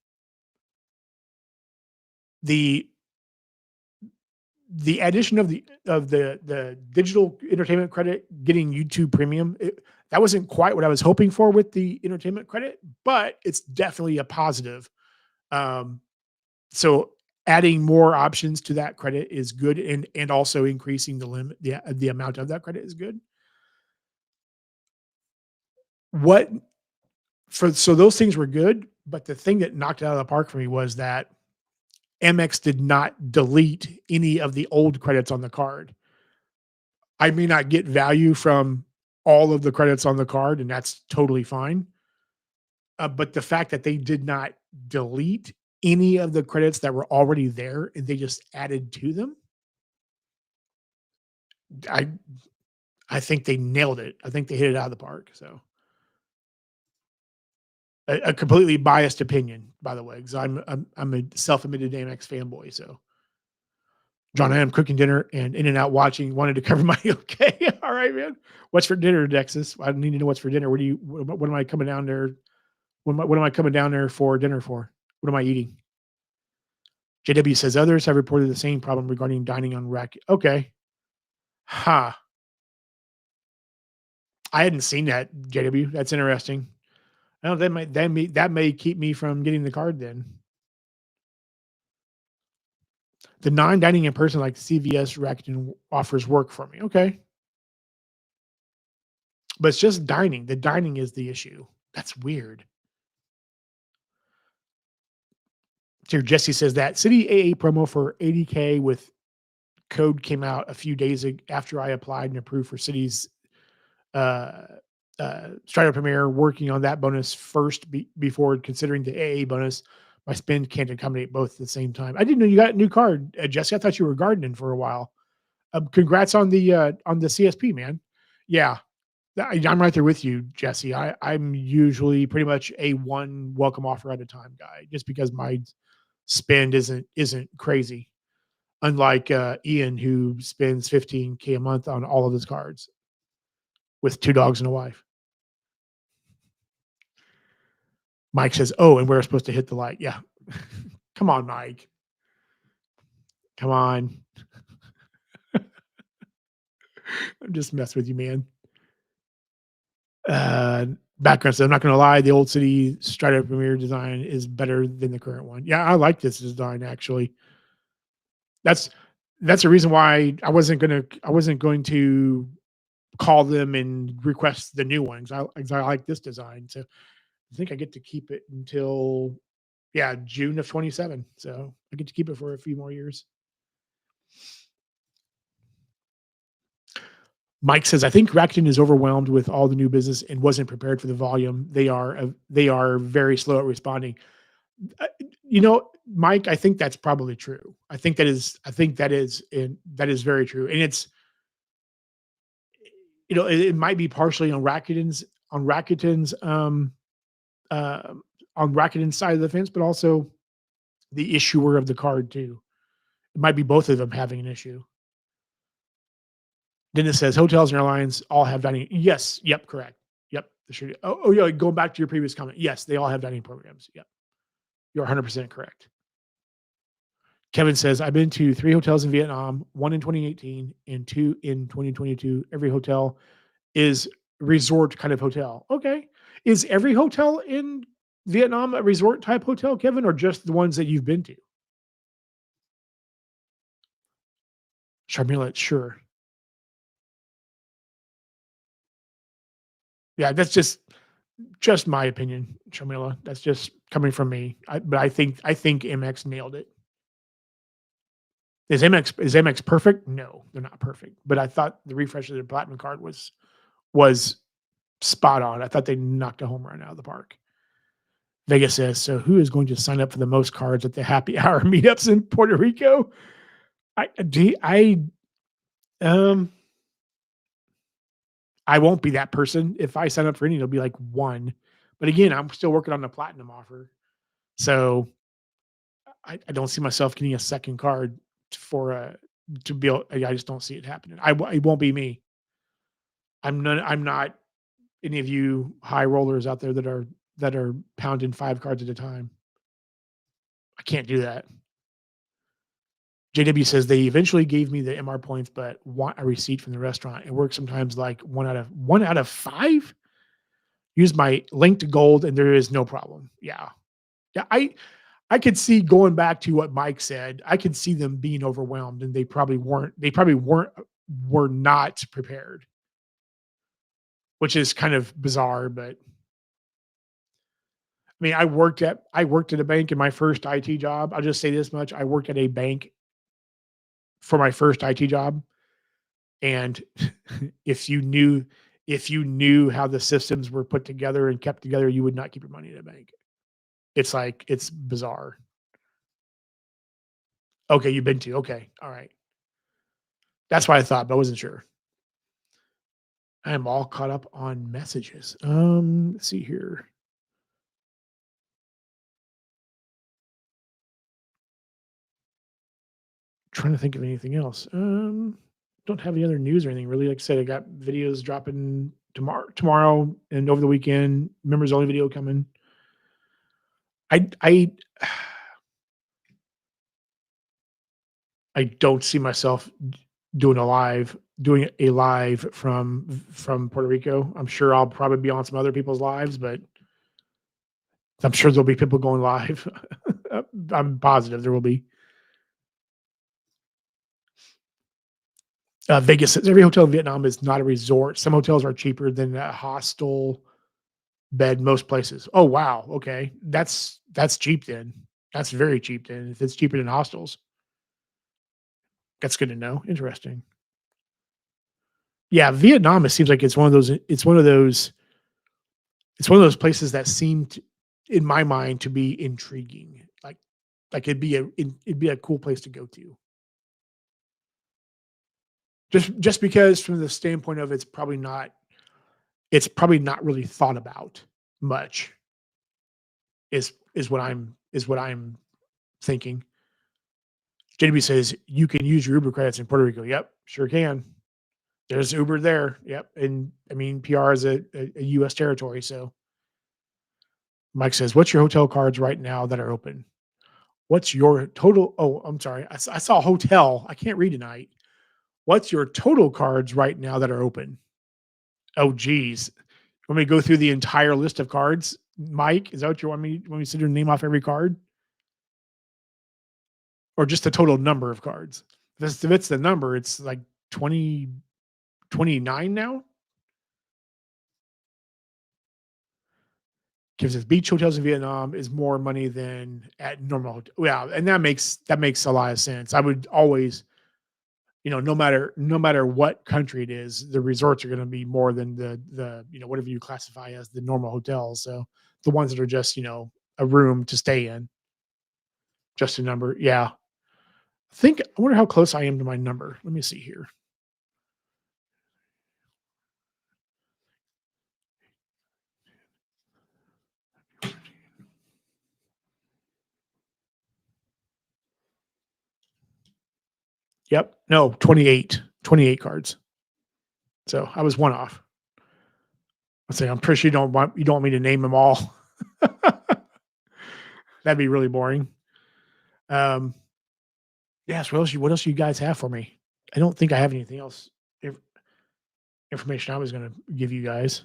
the the addition of the digital entertainment credit getting YouTube Premium, that wasn't quite what I was hoping for with the entertainment credit, but it's definitely a positive. Um, so adding more options to that credit is good, and also increasing the limit, the amount of that credit is good. What for so those things were good, but the thing that knocked it out of the park for me was that MX did not delete any of the old credits on the card. I may not get value from all of the credits on the card, and that's totally fine. But the fact that they did not delete any of the credits that were already there and they just added to them, I I think they nailed it. I think they hit it out of the park. So a completely biased opinion, by the way, because I'm a self-admitted AMX fanboy. So John, I am cooking dinner and in and out watching. Wanted to cover my okay. All right, man. What's for dinner, Dexus? I need to know what's for dinner. What am I coming down there? What am I coming down there for dinner for? What am I eating? JW says others have reported the same problem regarding dining on rack. Okay. Ha. Huh. I hadn't seen that, JW. That's interesting. Oh, that may keep me from getting the card then. The non-dining in person like CVS Rakuten offers work for me. Okay. but it's just dining. The dining is the issue. That's weird. Here, Jesse says that City AA promo for 80K with code came out a few days after I applied and approved for City's uh, Strider Premier, working on that bonus first before considering the AA bonus. My spend can't accommodate both at the same time. I didn't know you got a new card, Jesse. I thought you were gardening for a while. Congrats on the CSP, man. Yeah, I'm right there with you, Jesse. I'm usually pretty much a one welcome offer at a time guy, just because my spend isn't crazy. Unlike Ian, who spends 15K a month on all of his cards with 2 dogs and a wife. Mike says, "Oh, and we're supposed to hit the light." Yeah, come on, Mike. Come on. I'm just messing with you, man. Background says, I'm not going to lie, the old City Strider Premier design is better than the current one. Yeah, I like this design actually. That's the reason why I wasn't going to call them and request the new ones. I like this design, so I think I get to keep it until June of 27. So I get to keep it for a few more years. Mike says, I think Rakuten is overwhelmed with all the new business and wasn't prepared for the volume. They are very slow at responding. Uh, Mike, I think that's probably true. That is very true. And it's, it might be partially on Rakuten's uh, on Rakuten's side of the fence, but also the issuer of the card too. It might be both of them having an issue. Dennis says hotels and airlines all have dining. Yes. Yep. Correct. Yep. Sure. Yeah. Going back to your previous comment. Yes, they all have dining programs. Yep. You're 100% correct. Kevin says, I've been to 3 hotels in Vietnam, 1 in 2018 and 2 in 2022. Every hotel is resort kind of hotel. Okay. Is every hotel in Vietnam a resort type hotel, Kevin, or just the ones that you've been to? Sharmila, sure. Yeah, that's just my opinion, Sharmila. That's just coming from me. But I think MX nailed it. Is MX perfect? No, they're not perfect. But I thought the refresh of the platinum card was spot on. I thought they knocked a home run out of the park. Vegas says, so who is going to sign up for the most cards at the happy hour meetups in Puerto Rico? I won't be that person. If I sign up for any, it'll be like 1. But again, I'm still working on the platinum offer. So I don't see myself getting a second card to be able, I just don't see it happening. It won't be me. I'm not any of you high rollers out there that are pounding 5 cards at a time. I can't do that. JW says they eventually gave me the MR points, but want a receipt from the restaurant. It works sometimes like 1 out of 5. Use my link to gold and there is no problem. Yeah. Yeah. I could see, going back to what Mike said, I could see them being overwhelmed and they probably were not prepared, which is kind of bizarre, but I mean, I worked at a bank in my first IT job. I'll just say this much. I worked at a bank for my first IT job. And if you knew how the systems were put together and kept together, you would not keep your money in a bank. It's bizarre. Okay, you've been to. Okay. All right. That's what I thought, but I wasn't sure. I am all caught up on messages. Let's see here. Trying to think of anything else. Don't have any other news or anything really. Like I said, I got videos dropping tomorrow and over the weekend. Members only video coming. I don't see myself doing a live from Puerto Rico. I'm sure I'll probably be on some other people's lives, but I'm sure there'll be people going live. I'm positive there will be. Vegas, every hotel in Vietnam is not a resort. Some hotels are cheaper than a hostel bed most places. Oh, wow, okay. That's cheap then. That's very cheap then, if it's cheaper than hostels. That's good to know. Interesting. Yeah, Vietnam, it seems like it's one of those places that seemed, in my mind, to be intriguing. Like it'd be a cool place to go to. Just because from the standpoint of it's probably not really thought about much is what I'm thinking. JDB says you can use your Uber credits in Puerto Rico. Yep, sure can. There's Uber there. Yep, and I mean PR is a U.S. territory. So Mike says, "What's your hotel cards right now that are open? What's your total?" Oh, I'm sorry. I saw hotel. I can't read tonight. What's your total cards right now that are open? Oh, geez. Want me to go through the entire list of cards, Mike? Is that what you want me to sit here and name off every card, or just the total number of cards? If it's the number, it's like 20 29 now. Gives us beach hotels in Vietnam is more money than at normal. Yeah, and that makes a lot of sense. I would always, no matter what country it is, the resorts are going to be more than the whatever you classify as the normal hotels. So the ones that are just a room to stay in, just a number. Yeah, I wonder how close I am to my number. Let me see here. Yep. No, 28 cards. So I was one off. Let's say I'm pretty sure you don't want me to name them all. That'd be really boring. Um, yes. What else you guys have for me? I don't think I have anything else. inf- Information I was going to give you guys.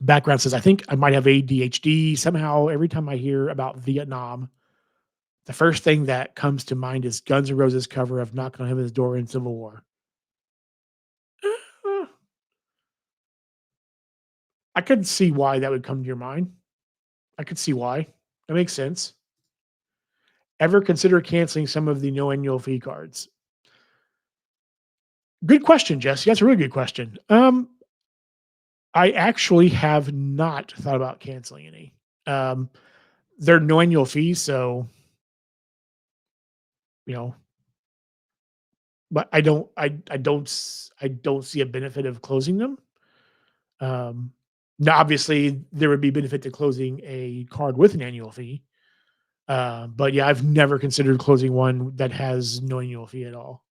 Background says I think I might have ADHD. Somehow, every time I hear about Vietnam, the first thing that comes to mind is Guns N' Roses cover of "Knocking on Heaven's Door" in Civil War. Uh, I could see why that would come to your mind. I could see why. That makes sense. Ever consider canceling some of the no annual fee cards? Good question, Jesse. That's a really good question. I actually have not thought about canceling any. Um, they're no annual fees, so you know, but I don't see a benefit of closing them. Um, Now, obviously, there would be benefit to closing a card with an annual fee. But yeah, I've never considered closing one that has no annual fee at all.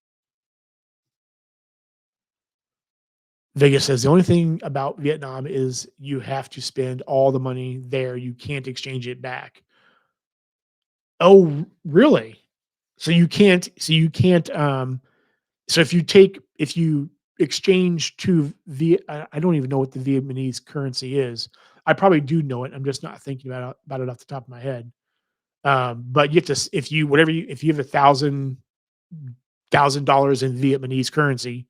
Vegas says the only thing about Vietnam is you have to spend all the money there. You can't exchange it back. Oh, really? So you can't so if you exchange to I don't even know what the Vietnamese currency is. I probably do know it. I'm just not thinking about it off the top of my head. But you have to if you whatever you if you have $1,000 in Vietnamese currency,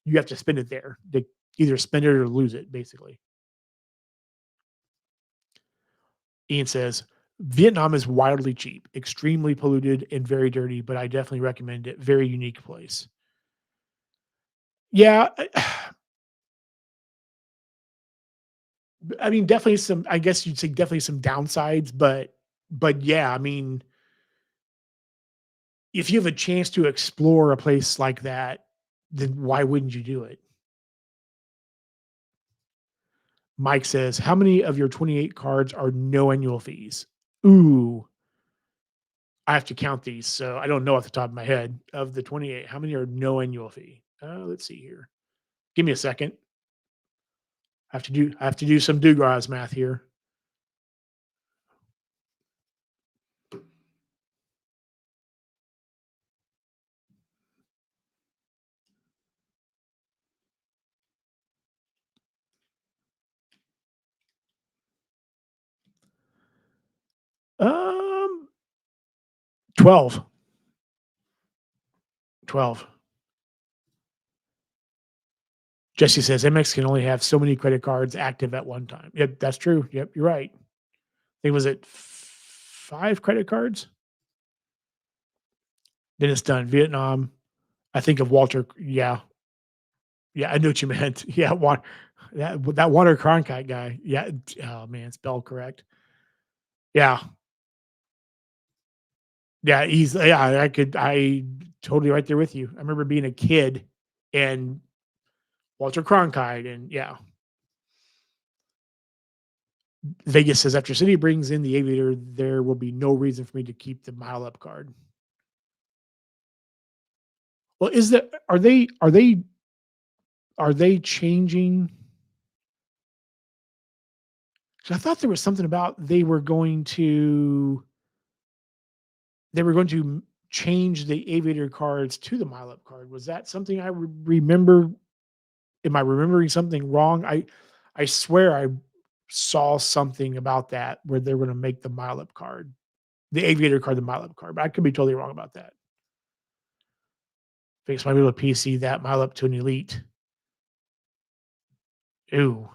you have to spend it there. To either spend it or lose it, basically. Ian says, Vietnam is wildly cheap, extremely polluted, and very dirty, but I definitely recommend it. Very unique place. Yeah, I mean, definitely some. I guess you'd say definitely some downsides, but yeah, I mean, if you have a chance to explore a place like that, then why wouldn't you do it? Mike says, how many of your 28 cards are no annual fees? Ooh, I have to count these, so I don't know off the top of my head. Of the 28, how many are no annual fee? Let's see here. Give me a second. I have to do some Dugas math here. Um, 12. 12. Jesse says Amex can only have so many credit cards active at one time. Yep, that's true. Yep, you're right. I think was it 5 credit cards? Then it's done. Vietnam. I think of Walter. Yeah, yeah, I knew what you meant. Yeah, that Walter Cronkite guy. Yeah. Oh man, spelled correct. Yeah, yeah. Yeah. I totally right there with you. I remember being a kid and Walter Cronkite, and yeah, Vegas says after City brings in the Aviator, there will be no reason for me to keep the Mile Up card. Well, is that are they changing? 'Cause I thought there was something about they were going to change the Aviator cards to the Mile Up card. Was that something I remember? Am I remembering something wrong? I swear I saw something about that where they're going to make the Mile Up card, the Aviator card, the Mile Up card. But I could be totally wrong about that. Vegas might be able to PC that Mile Up to an Elite. Ooh.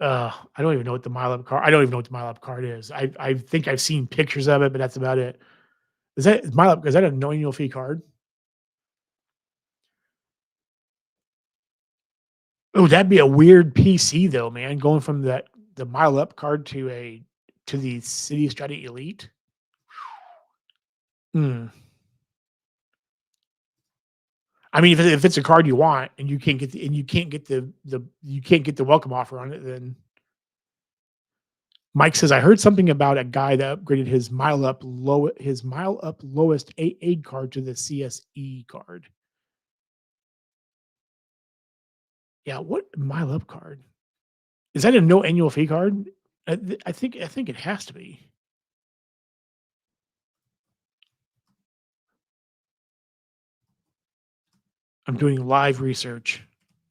I don't even know what the Mile Up card. I don't even know what the Mile Up card is. I think I've seen pictures of it, but that's about it. Is Mile Up? Is that a no annual fee card? Oh, that'd be a weird PC though, man. Going from the Mile Up card to the City Strata Elite. Hmm. I mean, if it's a card you want and you can't get the welcome offer on it, then Mike says, I heard something about a guy that upgraded his Mile Up lowest aid card to the CSE card. Yeah, what Mile Up card? Is that a no annual fee card? I think it has to be. I'm doing live research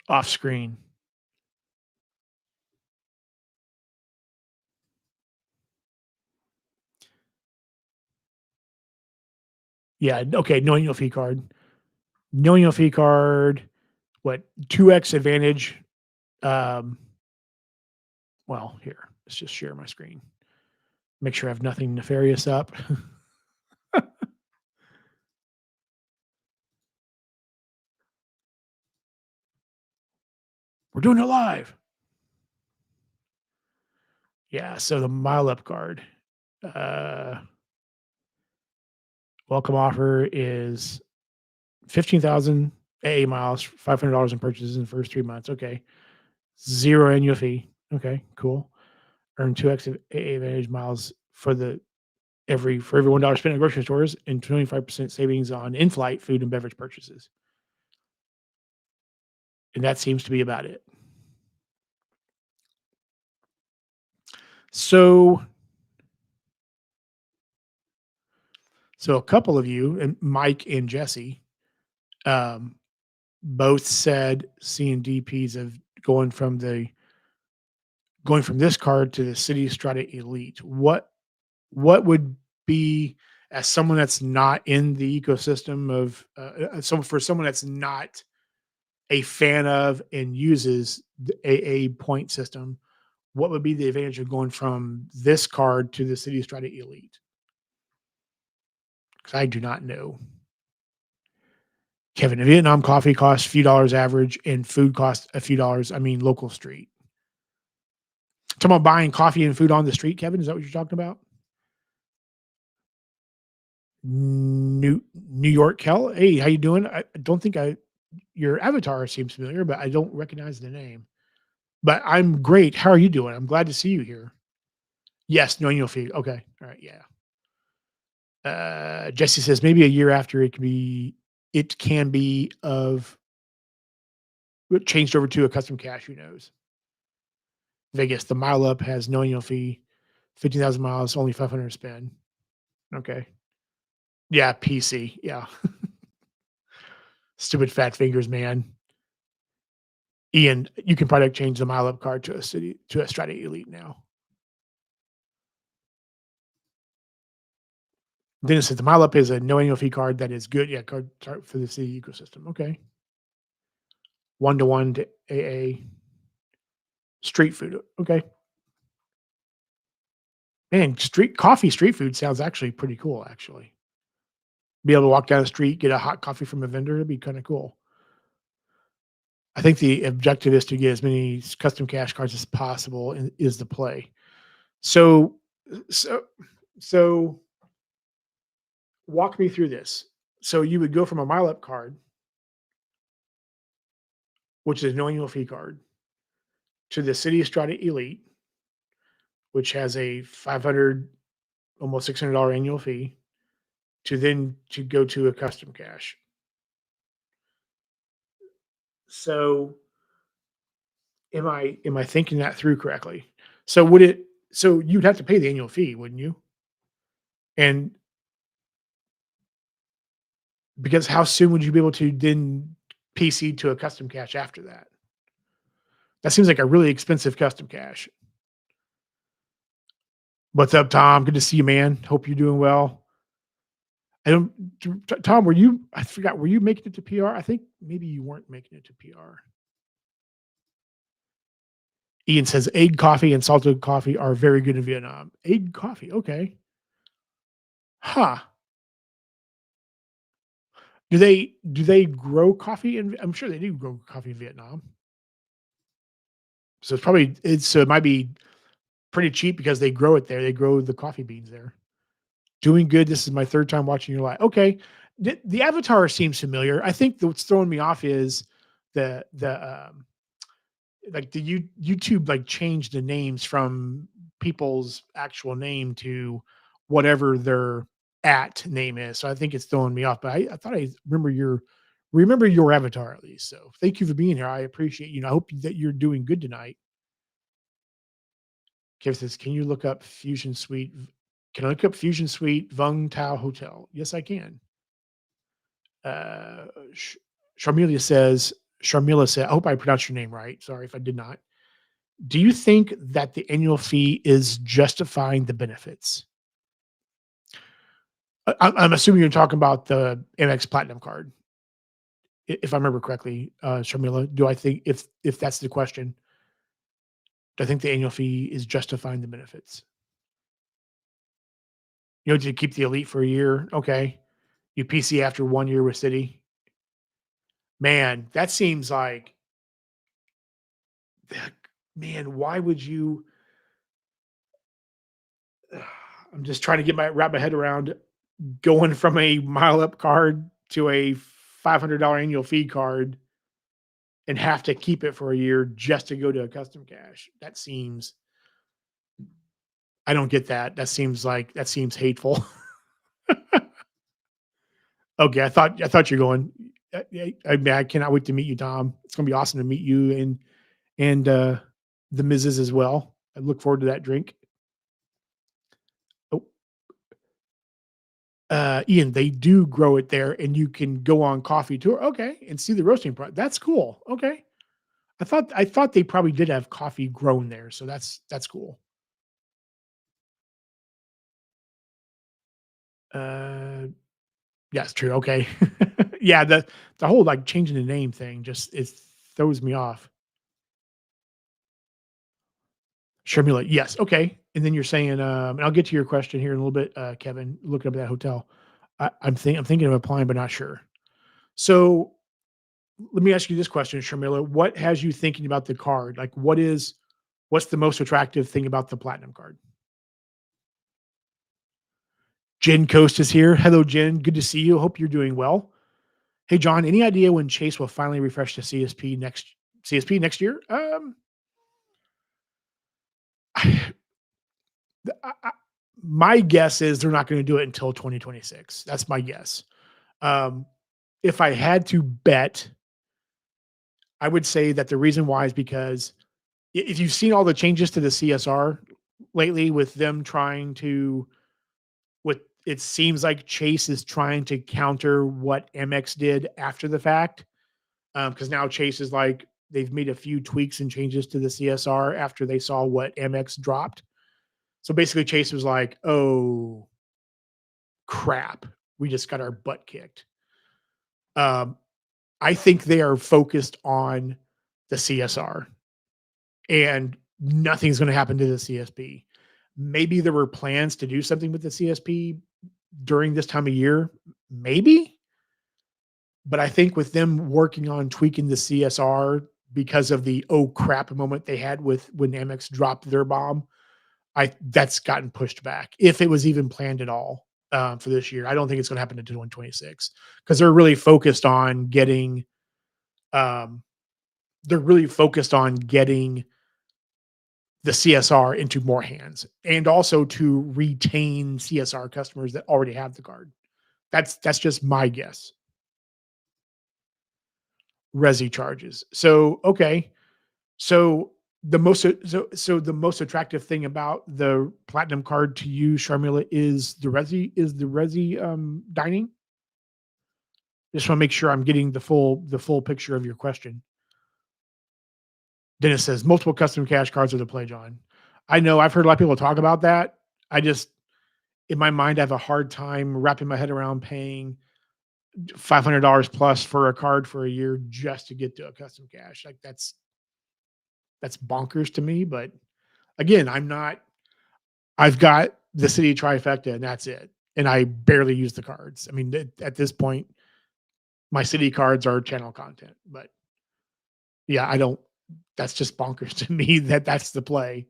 off screen. Yeah, okay, no annual fee card. No annual fee card. What 2x advantage? Um, well, here, let's just share my screen. Make sure I have nothing nefarious up. We're doing it live. Yeah, so the Mile Up card. Uh, welcome offer is 15,000 AA miles, $500 in purchases in the first 3 months. Okay. 0 annual fee. Okay, cool. Earn 2x of AA Advantage miles for every $1 spent at grocery stores and 25% savings on in-flight food and beverage purchases. And that seems to be about it. So so a couple of you, and Mike and Jesse, um, both said seeing DPs of going from this card to the City Strata Elite. What would be, as someone that's not in the ecosystem of for someone that's not a fan of and uses the AA point system, what would be the advantage of going from this card to the City Strata Elite? Because I do not know. Kevin, a Vietnam coffee costs a few dollars average and food costs a few dollars. I mean, local street. Talking about buying coffee and food on the street, Kevin? Is that what you're talking about? New York Kel. Hey, how you doing? I don't think your avatar seems familiar, but I don't recognize the name. But I'm great. How are you doing? I'm glad to see you here. Yes, no annual fee. Okay. All right. Yeah. Jesse says maybe a year after it can be of changed over to a custom cache. Who knows? Vegas, the Mile Up has no annual fee, 15,000 miles, only 500 spend. Okay. Yeah, PC. Yeah. Stupid fat fingers, man. Ian, you can probably change the Mile Up card to a Strata Elite now. Dennis says the Mile Up is a no annual fee card that is good. Yeah, card for the city ecosystem. Okay. 1-to-1 to AA street food. Okay. Man, street food sounds actually pretty cool, actually. Be able to walk down the street, get a hot coffee from a vendor, it'd be kinda cool. I think the objective is to get as many custom cash cards as possible is the play. So so so walk me through this. So you would go from a Mile Up card, which is no annual fee card, to the City Strata Elite, which has a 500, almost $600 annual fee, to go to a custom cash. So am I thinking that through correctly? So would it so you'd have to pay the annual fee, wouldn't you? And because how soon would you be able to then PC to a custom cache after that? That seems like a really expensive custom cache. What's up, Tom? Good to see you, man. Hope you're doing well. I don't, Tom. Were you? I forgot. Were you making it to PR? I think maybe you weren't making it to PR. Ian says egg coffee and salted coffee are very good in Vietnam. Egg coffee, okay. Huh. Do they grow coffee in I'm sure they do grow coffee in Vietnam. So it might be pretty cheap because they grow it there. They grow the coffee beans there. Doing good. This is my third time watching your live. Okay. The avatar seems familiar. I think what's throwing me off is the like the YouTube like changed the names from people's actual name to whatever their at name is. So I think it's throwing me off. But I thought I remember your avatar at least. So thank you for being here. I appreciate you. And I hope that you're doing good tonight. Kev says, can you look up Fusion Suite? Can I look up Fusion Suite Vung Tau Hotel? Yes, I can. Uh, Sh- Sharmila said, I hope I pronounced your name right. Sorry if I did not. Do you think that the annual fee is justifying the benefits? I'm assuming you're talking about the Amex Platinum card, if I remember correctly, Sharmila. Do I think if that's the question, do I think the annual fee is justifying the benefits? You know, to keep the elite for a year, okay. You PC after 1 year with City. Man, that seems like man, why would you I'm just trying to wrap my head around going from a Mile Up card to a $500 annual fee card and have to keep it for a year just to go to a custom cache. That seems I don't get that. That seems hateful. Okay, I thought you're going. Yeah, I mean, I cannot wait to meet you, Tom. It's gonna be awesome to meet you and the Mrs. as well. I look forward to that drink. Oh, Ian, they do grow it there, and you can go on coffee tour. Okay, and see the roasting part. That's cool. Okay, I thought they probably did have coffee grown there, so that's cool. Uh, yeah, it's true. Okay, yeah, the whole like changing the name thing just it throws me off. Sharmila, yes, okay. And then you're saying, and I'll get to your question here in a little bit, Kevin. Looking up at that hotel, I'm thinking of applying, but not sure. So let me ask you this question, Sharmila. What has you thinking about the card? Like, what's the most attractive thing about the platinum card? Jen Coast is here. Hello, Jen. Good to see you. Hope you're doing well. Hey, John. Any idea when Chase will finally refresh the CSP next year? I my guess is they're not going to do it until 2026. That's my guess. Um, if I had to bet, I would say that the reason why is because if you've seen all the changes to the CSR lately with them trying to what it seems like Chase is trying to counter what MX did after the fact. Because now Chase is like they've made a few tweaks and changes to the CSR after they saw what MX dropped. So basically Chase was like, "Oh, crap. We just got our butt kicked. Um, I think they are focused on the CSR and nothing's going to happen to the CSP. Maybe there were plans to do something with the CSP during this time of year, maybe. But I think with them working on tweaking the CSR because of the oh crap moment they had with when Amex dropped their bomb, I that's gotten pushed back if it was even planned at all for this year. I don't think it's going to happen until 2026 because um, they're really focused on getting the CSR into more hands and also to retain CSR customers that already have the card. That's just my guess. Resi charges. So okay, so the most attractive thing about the platinum card to you, Sharmila, is the resi dining. Just want to make sure I'm getting the full picture of your question. Dennis says multiple custom cash cards are the play, John. I know I've heard a lot of people talk about that. I just in my mind I have a hard time wrapping my head around paying $500 plus for a card for a year just to get to a custom cash. Like that's bonkers to me. But again, I've got the city trifecta and that's it. And I barely use the cards. I mean, at this point, my city cards are channel content. But yeah, I don't. That's just bonkers to me that that's the play.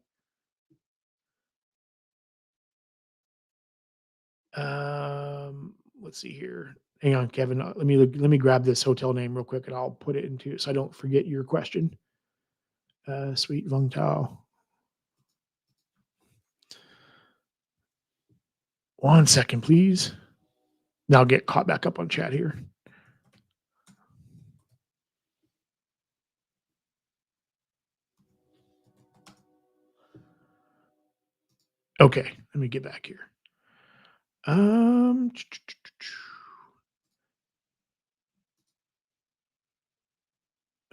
Let's see here. Hang on, Kevin. Let me grab this hotel name real quick, and I'll put it into so I don't forget your question. Sweet Vung Tao. 1 second, please. Now I'll get caught back up on chat here. Okay, let me get back here. Um,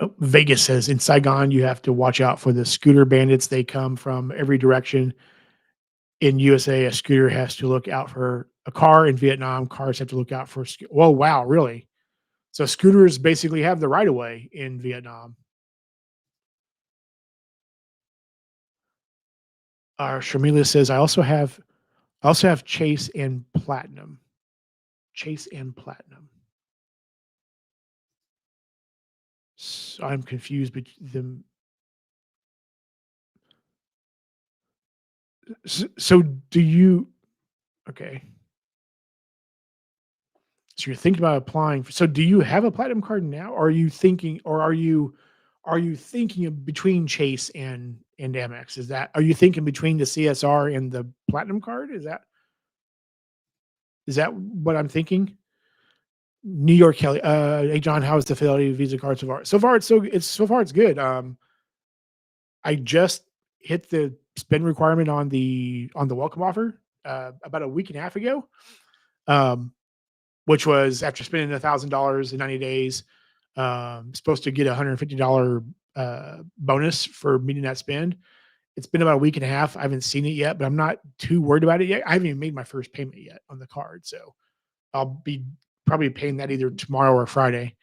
oh, Vegas says in Saigon you have to watch out for the scooter bandits. They come from every direction. In USA, a scooter has to look out for a car. In Vietnam, cars have to look out for. Whoa, wow, really? So scooters basically have the right of way in Vietnam. Sharmila says I also have Chase and Platinum. Chase and Platinum. So I'm confused between them. So do you? Okay. So you're thinking about applying. So do you have a platinum card now? Or are you thinking of between Chase and Amex? Are you thinking between the CSR and the platinum card? Is that what I'm thinking? New York Kelly. Hey John, how is the Fidelity Visa card so far? So far it's good. I just hit the spend requirement on the welcome offer about a week and a half ago. Um, which was after spending $1,000 in 90 days, supposed to get $150 bonus for meeting that spend. It's been about a week and a half. I haven't seen it yet, but I'm not too worried about it yet. I haven't even made my first payment yet on the card, so I'll be probably paying that either tomorrow or Friday.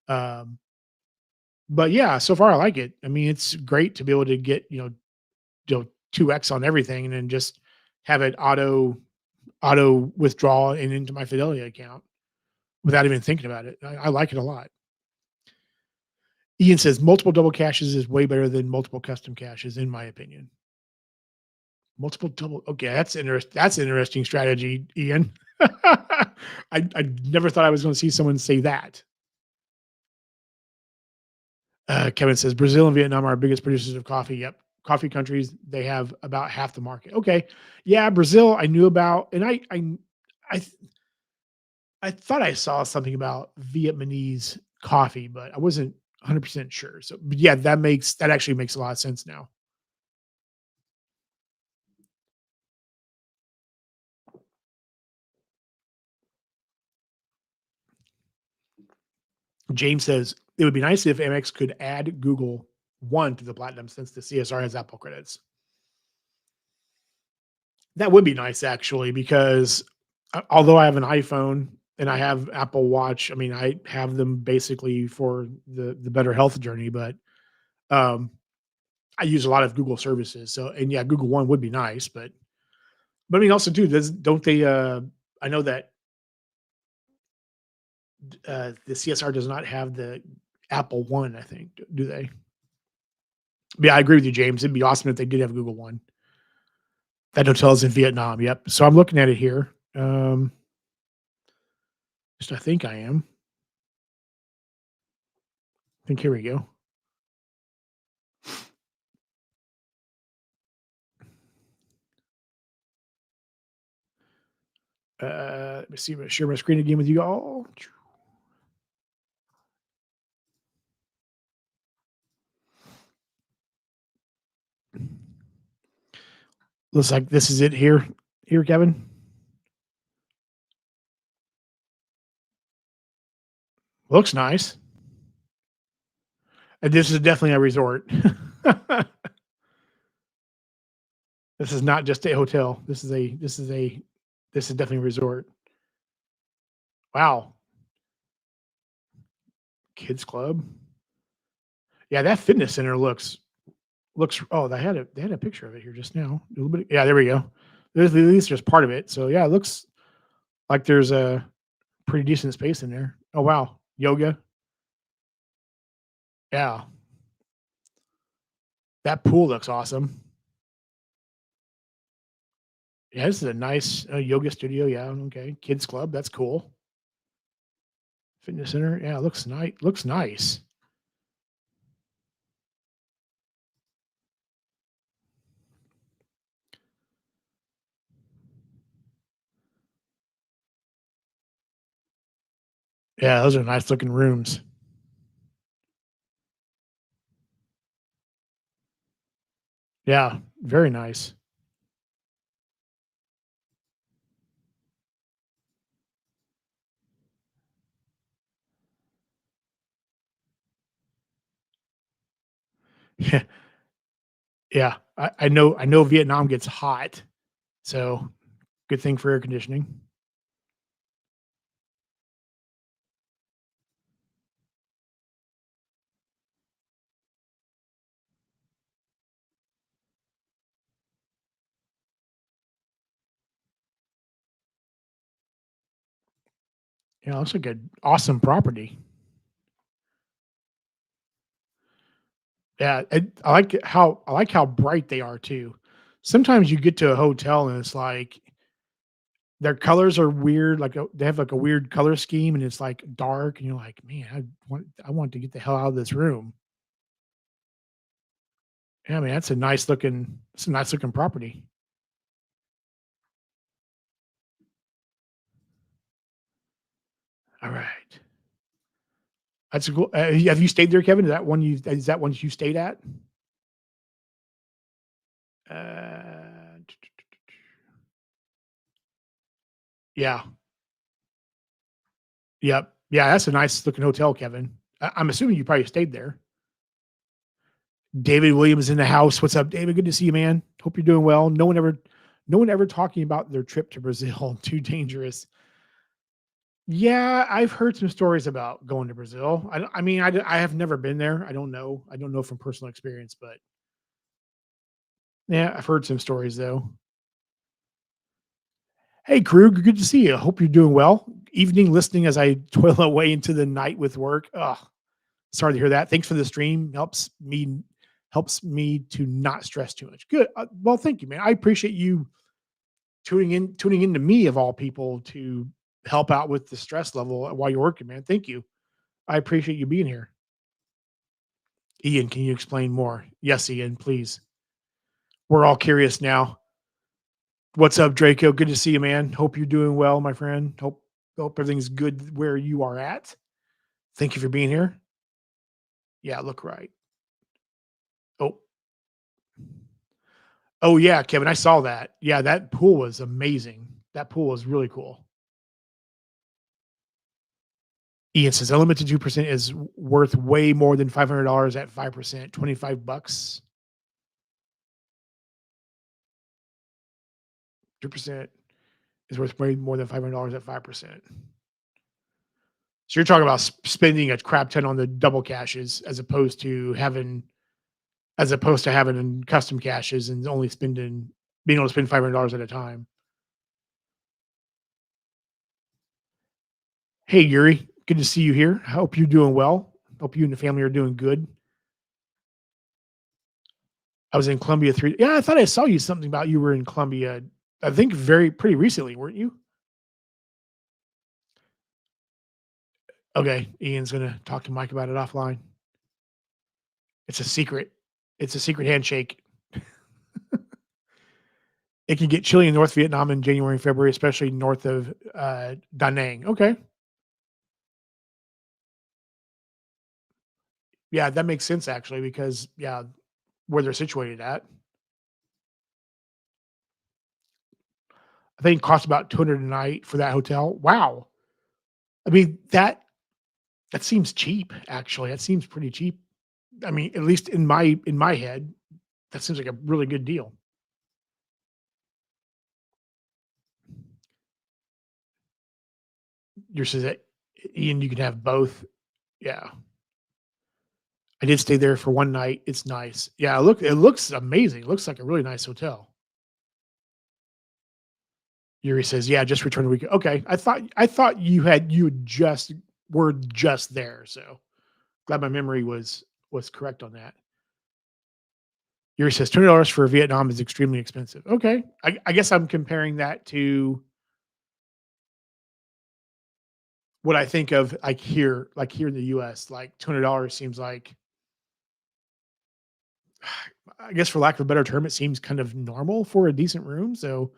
Um, but yeah, so far I like it. I mean, it's great to be able to get 2x on everything, and then just have it auto withdrawal and into my Fidelity account without even thinking about it. I like it a lot. Ian says multiple double caches is way better than multiple custom caches, in my opinion. Multiple double. Okay, that's interesting. That's an interesting strategy, Ian. I never thought I was going to see someone say that. Kevin says Brazil and Vietnam are our biggest producers of coffee. Yep, coffee countries. They have about half the market. Okay, yeah, Brazil. I knew about, and I I thought I saw something about Vietnamese coffee, but I wasn't 100% sure. So, but yeah, that actually makes a lot of sense now. James says it would be nice if Amex could add Google One to the platinum since the CSR has Apple credits. That would be nice actually, because Although I have an iPhone and I have Apple Watch, I mean, I have them basically for the better health journey, but, um, I use a lot of Google services. So, and yeah, Google One would be nice, but I mean, also too, does don't they, I know that, the CSR does not have the Apple One, I think, do they? Yeah, I agree with you, James. It'd be awesome if they did have Google One. That hotel is in Vietnam, yep. So I'm looking at it here. Just I think I am. I think here we go. Let me see. I'm gonna share my screen again with you all. Looks like this is it here. Here, Kevin. Looks nice. And this is definitely a resort. This is not just a hotel. This is definitely a resort. Wow. Kids club. Yeah, that fitness center looks oh, they had a picture of it here just now. A little bit. Yeah, there we go. There's at least just part of it. So yeah, it looks like there's a pretty decent space in there. Oh wow. Yoga. Yeah. That pool looks awesome. Yeah, this is a nice yoga studio. Yeah, okay. Kids club. That's cool. Fitness center. Yeah, it looks nice. Looks nice. Yeah, those are nice looking rooms. Yeah, very nice. Yeah, yeah. I know Vietnam gets hot, so good thing for air conditioning. Yeah, looks like an awesome property. Yeah, I like how bright they are too. Sometimes you get to a hotel and it's like their colors are weird, like they have like a weird color scheme and it's like dark and you're like, man, I want to get the hell out of this room. Yeah, I mean it's a nice looking property. All right. That's a cool. Have you stayed there, Kevin? Is that one you stayed at? Uh, yeah. Yep. Yeah, that's a nice looking hotel, Kevin. I'm assuming you probably stayed there. David Williams in the house. What's up, David? Good to see you, man. Hope you're doing well. No one ever talking about their trip to Brazil. Too dangerous. Yeah, I've heard some stories about going to Brazil. I mean, I have never been there. I don't know. I don't know from personal experience, but yeah, I've heard some stories though. Hey, Krug, good to see you. Hope you're doing well. Evening listening as I toil away into the night with work. Ugh, sorry to hear that. Thanks for the stream. Helps me to not stress too much. Good. Well, thank you, man. I appreciate you tuning into me of all people to help out with the stress level while you're working, man. Thank you. I appreciate you being here. Ian, can you explain more? Yes, Ian, please. We're all curious now. What's up, Draco? Good to see you, man. Hope you're doing well, my friend. Hope everything's good where you are at. Thank you for being here. Yeah, look right. Oh, oh yeah, Kevin, I saw that. Yeah, that pool was amazing. That pool was really cool. Ian says unlimited 2% is worth way more than $500 at 5%, 25 bucks, 2%. is worth way more than $500 at 5%. So you're talking about spending a crap ton on the double caches as opposed to having custom caches and only being able to spend $500 at a time. Hey, Yuri, good to see you here. I hope you're doing well. Hope you and the family are doing good. I was in Columbia 3. Yeah, I thought I saw you something about you were in Columbia. I think pretty recently, weren't you? Okay, Ian's gonna talk to Mike about it offline. It's a secret. It's a secret handshake. It can get chilly in North Vietnam in January and February, especially north of Da Nang. Okay, yeah, that makes sense actually because yeah, where they're situated at, I think it costs about 200 a night for that hotel. Wow, I mean that seems cheap actually. That seems pretty cheap. I mean, at least in my head, that seems like a really good deal. Yours is that Ian, you can have both. Yeah. I did stay there for one night. It's nice. Yeah, it looks amazing. It looks like a really nice hotel. Yuri says, "Yeah, just returned a week." Okay, I thought you had just were just there. So glad my memory was correct on that. Yuri says $20 for Vietnam is extremely expensive. Okay, I guess I'm comparing that to what I think of like here in the U.S. Like $200 seems like, I guess for lack of a better term, it seems kind of normal for a decent room. So,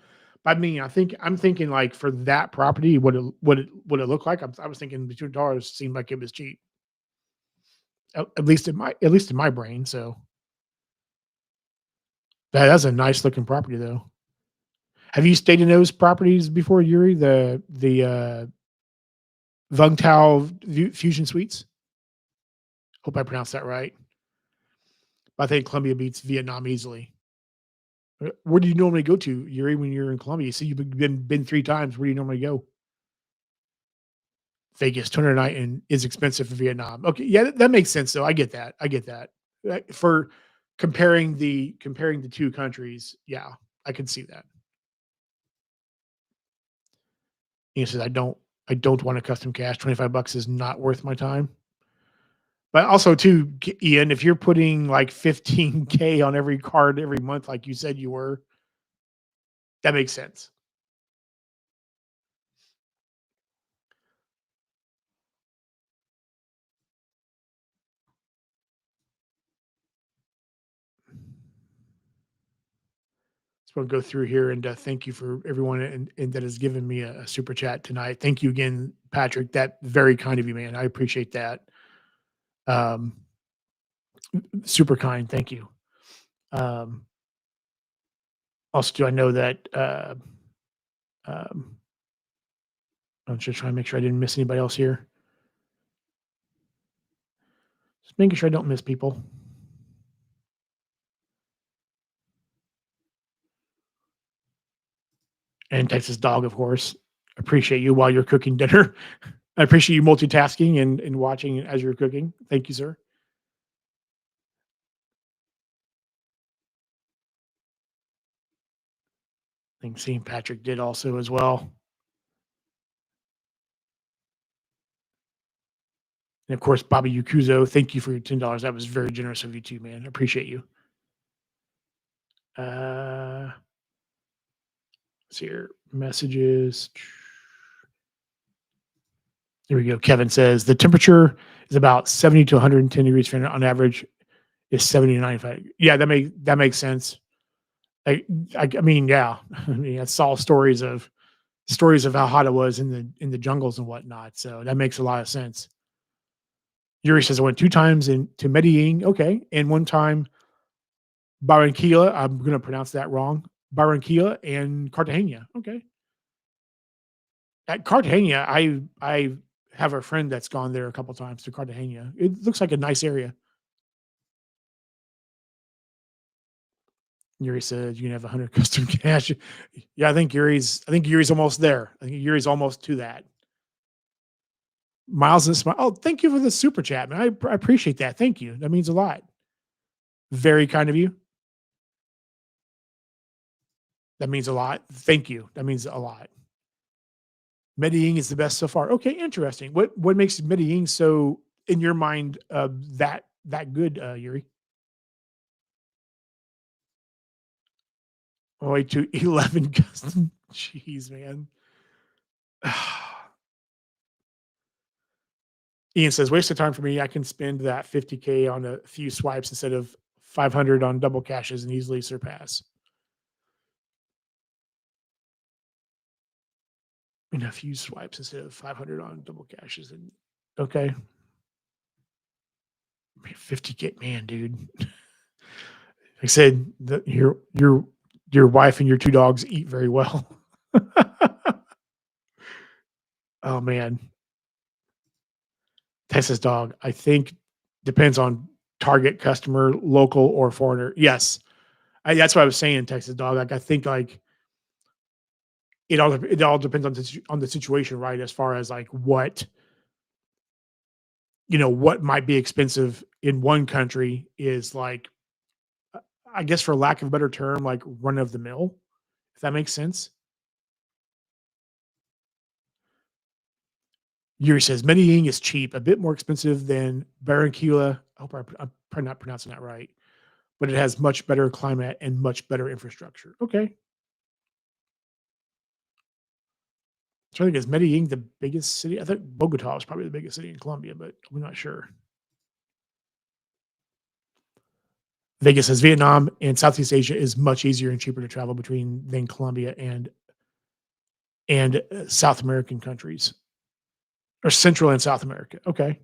I mean, I'm thinking like for that property, what it look like? I was thinking the $200 seemed like it was cheap, at least in my brain. So that's a nice looking property though. Have you stayed in those properties before, Yuri? The Vung Tao Fusion Suites. Hope I pronounced that right. I think Columbia beats Vietnam easily. Where do you normally go to, Yuri, when you're in Columbia? You see, you've been 3 times. Where do you normally go? Vegas, 200 a night and is expensive for Vietnam. Okay, yeah, that makes sense though. I get that. I get that. For comparing the 2 countries, yeah, I can see that. He says, I don't want a custom cache. 25 bucks is not worth my time. But also too, Ian, if you're putting like 15K on every card every month, like you said you were, that makes sense. Just want to go through here and thank you for everyone and that has given me a super chat tonight. Thank you again, Patrick. That very kind of you, man. I appreciate that. Um, super kind. Thank you. Um, also, do I know that um, I'm just trying to make sure I didn't miss anybody else here. Just making sure I don't miss people. And Texas Dog, of course. Appreciate you while you're cooking dinner. I appreciate you multitasking and watching as you're cooking. Thank you, sir. I think St. Patrick did also as well. And of course, Bobby Yakuzo, thank you for your $10. That was very generous of you too, man. I appreciate you. Let's see here. Messages. Here we go. Kevin says the temperature is about 70 to 110 degrees Fahrenheit on average. Is 70 to 95. Yeah, that makes sense. I mean, yeah. I mean, I saw stories of how hot it was in the jungles and whatnot. So that makes a lot of sense. Yuri says I went 2 times to Medellin, okay, and 1 time Barranquilla. I'm going to pronounce that wrong. Barranquilla and Cartagena. Okay, at Cartagena, I have a friend that's gone there a couple times to Cartagena. It looks like a nice area. Yuri said you can have 100 custom cash. Yeah, I think Yuri's almost there. I think Yuri's almost to that. Miles and Smile. Oh, thank you for the super chat, man. I appreciate that. Thank you. That means a lot. Very kind of you. That means a lot. Thank you. That means a lot. Medellin is the best so far. Okay, interesting. What makes Medellin so in your mind that good, Yuri? Oh, wait to 11 custom. Jeez, man. Ian says, waste of time for me. I can spend that 50K on a few swipes instead of 500 on double cashes and easily surpass. In a few swipes instead of 500 on double cashes. And okay. 50K, man, dude. Like I said, your wife and your two dogs eat very well. Oh man, Texas dog. I think depends on target customer, local or foreigner. Yes, that's what I was saying. Texas dog. Like I think like it all depends on the situation, right? As far as like what might be expensive in one country is like I guess for lack of a better term, like run of the mill. If that makes sense. Yuri says Medellin is cheap, a bit more expensive than Barranquilla. I hope I'm probably not pronouncing that right, but it has much better climate and much better infrastructure. Okay. So I think is Medellin the biggest city? I think Bogota is probably the biggest city in Colombia, but we're not sure. Vegas says Vietnam and Southeast Asia is much easier and cheaper to travel between than Colombia and South American countries or Central and South America. Okay.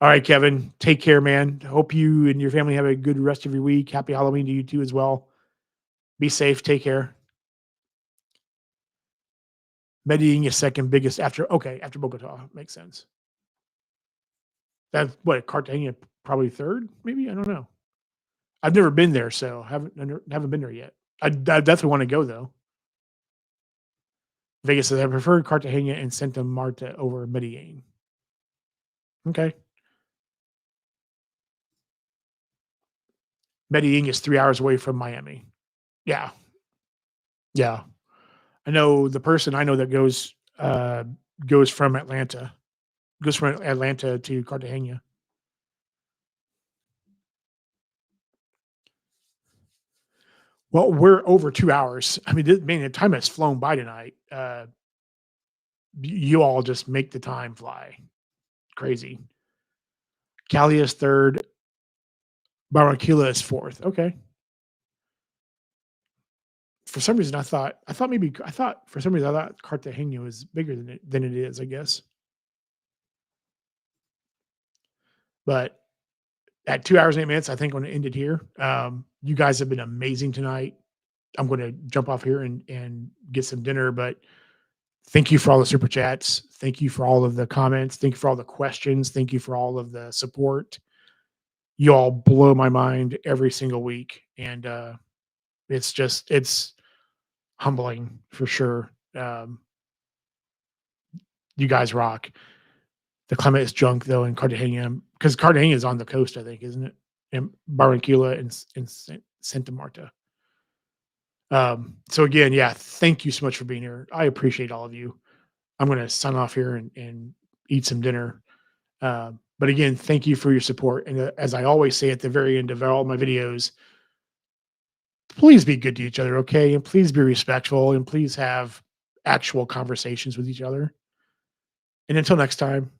All right, Kevin. Take care, man. Hope you and your family have a good rest of your week. Happy Halloween to you too as well. Be safe. Take care. Medellin is second biggest after Bogota. Makes sense. That's what Cartagena probably third, maybe. I don't know. I've never been there, so haven't been there yet. I definitely want to go though. Vegas says I prefer Cartagena and Santa Marta over Medellin. Okay. Medellin is 3 hours away from Miami. Yeah. Yeah. I know the person I know that goes from Atlanta. Goes from Atlanta to Cartagena. Well, we're over 2 hours. I mean, man, the time has flown by tonight. You all just make the time fly. Crazy. Cali is third. Barranquilla is fourth. Okay. For some reason, I thought Cartagena was bigger than it is. I guess, but at 2 hours and 8 minutes, I think I'm going to end it here. You guys have been amazing tonight. I'm going to jump off here and get some dinner, but thank you for all the super chats. Thank you for all of the comments. Thank you for all the questions. Thank you for all of the support. You all blow my mind every single week, and it's humbling for sure. You guys rock. The climate is junk though in Cartagena because Cartagena is on the coast, I think, isn't it? And Barranquilla and Santa Marta. So again, yeah, thank you so much for being here. I appreciate all of you. I'm going to sign off here and eat some dinner. But again, thank you for your support. And as I always say at the very end of all my videos, please be good to each other, okay? And please be respectful and please have actual conversations with each other. And until next time,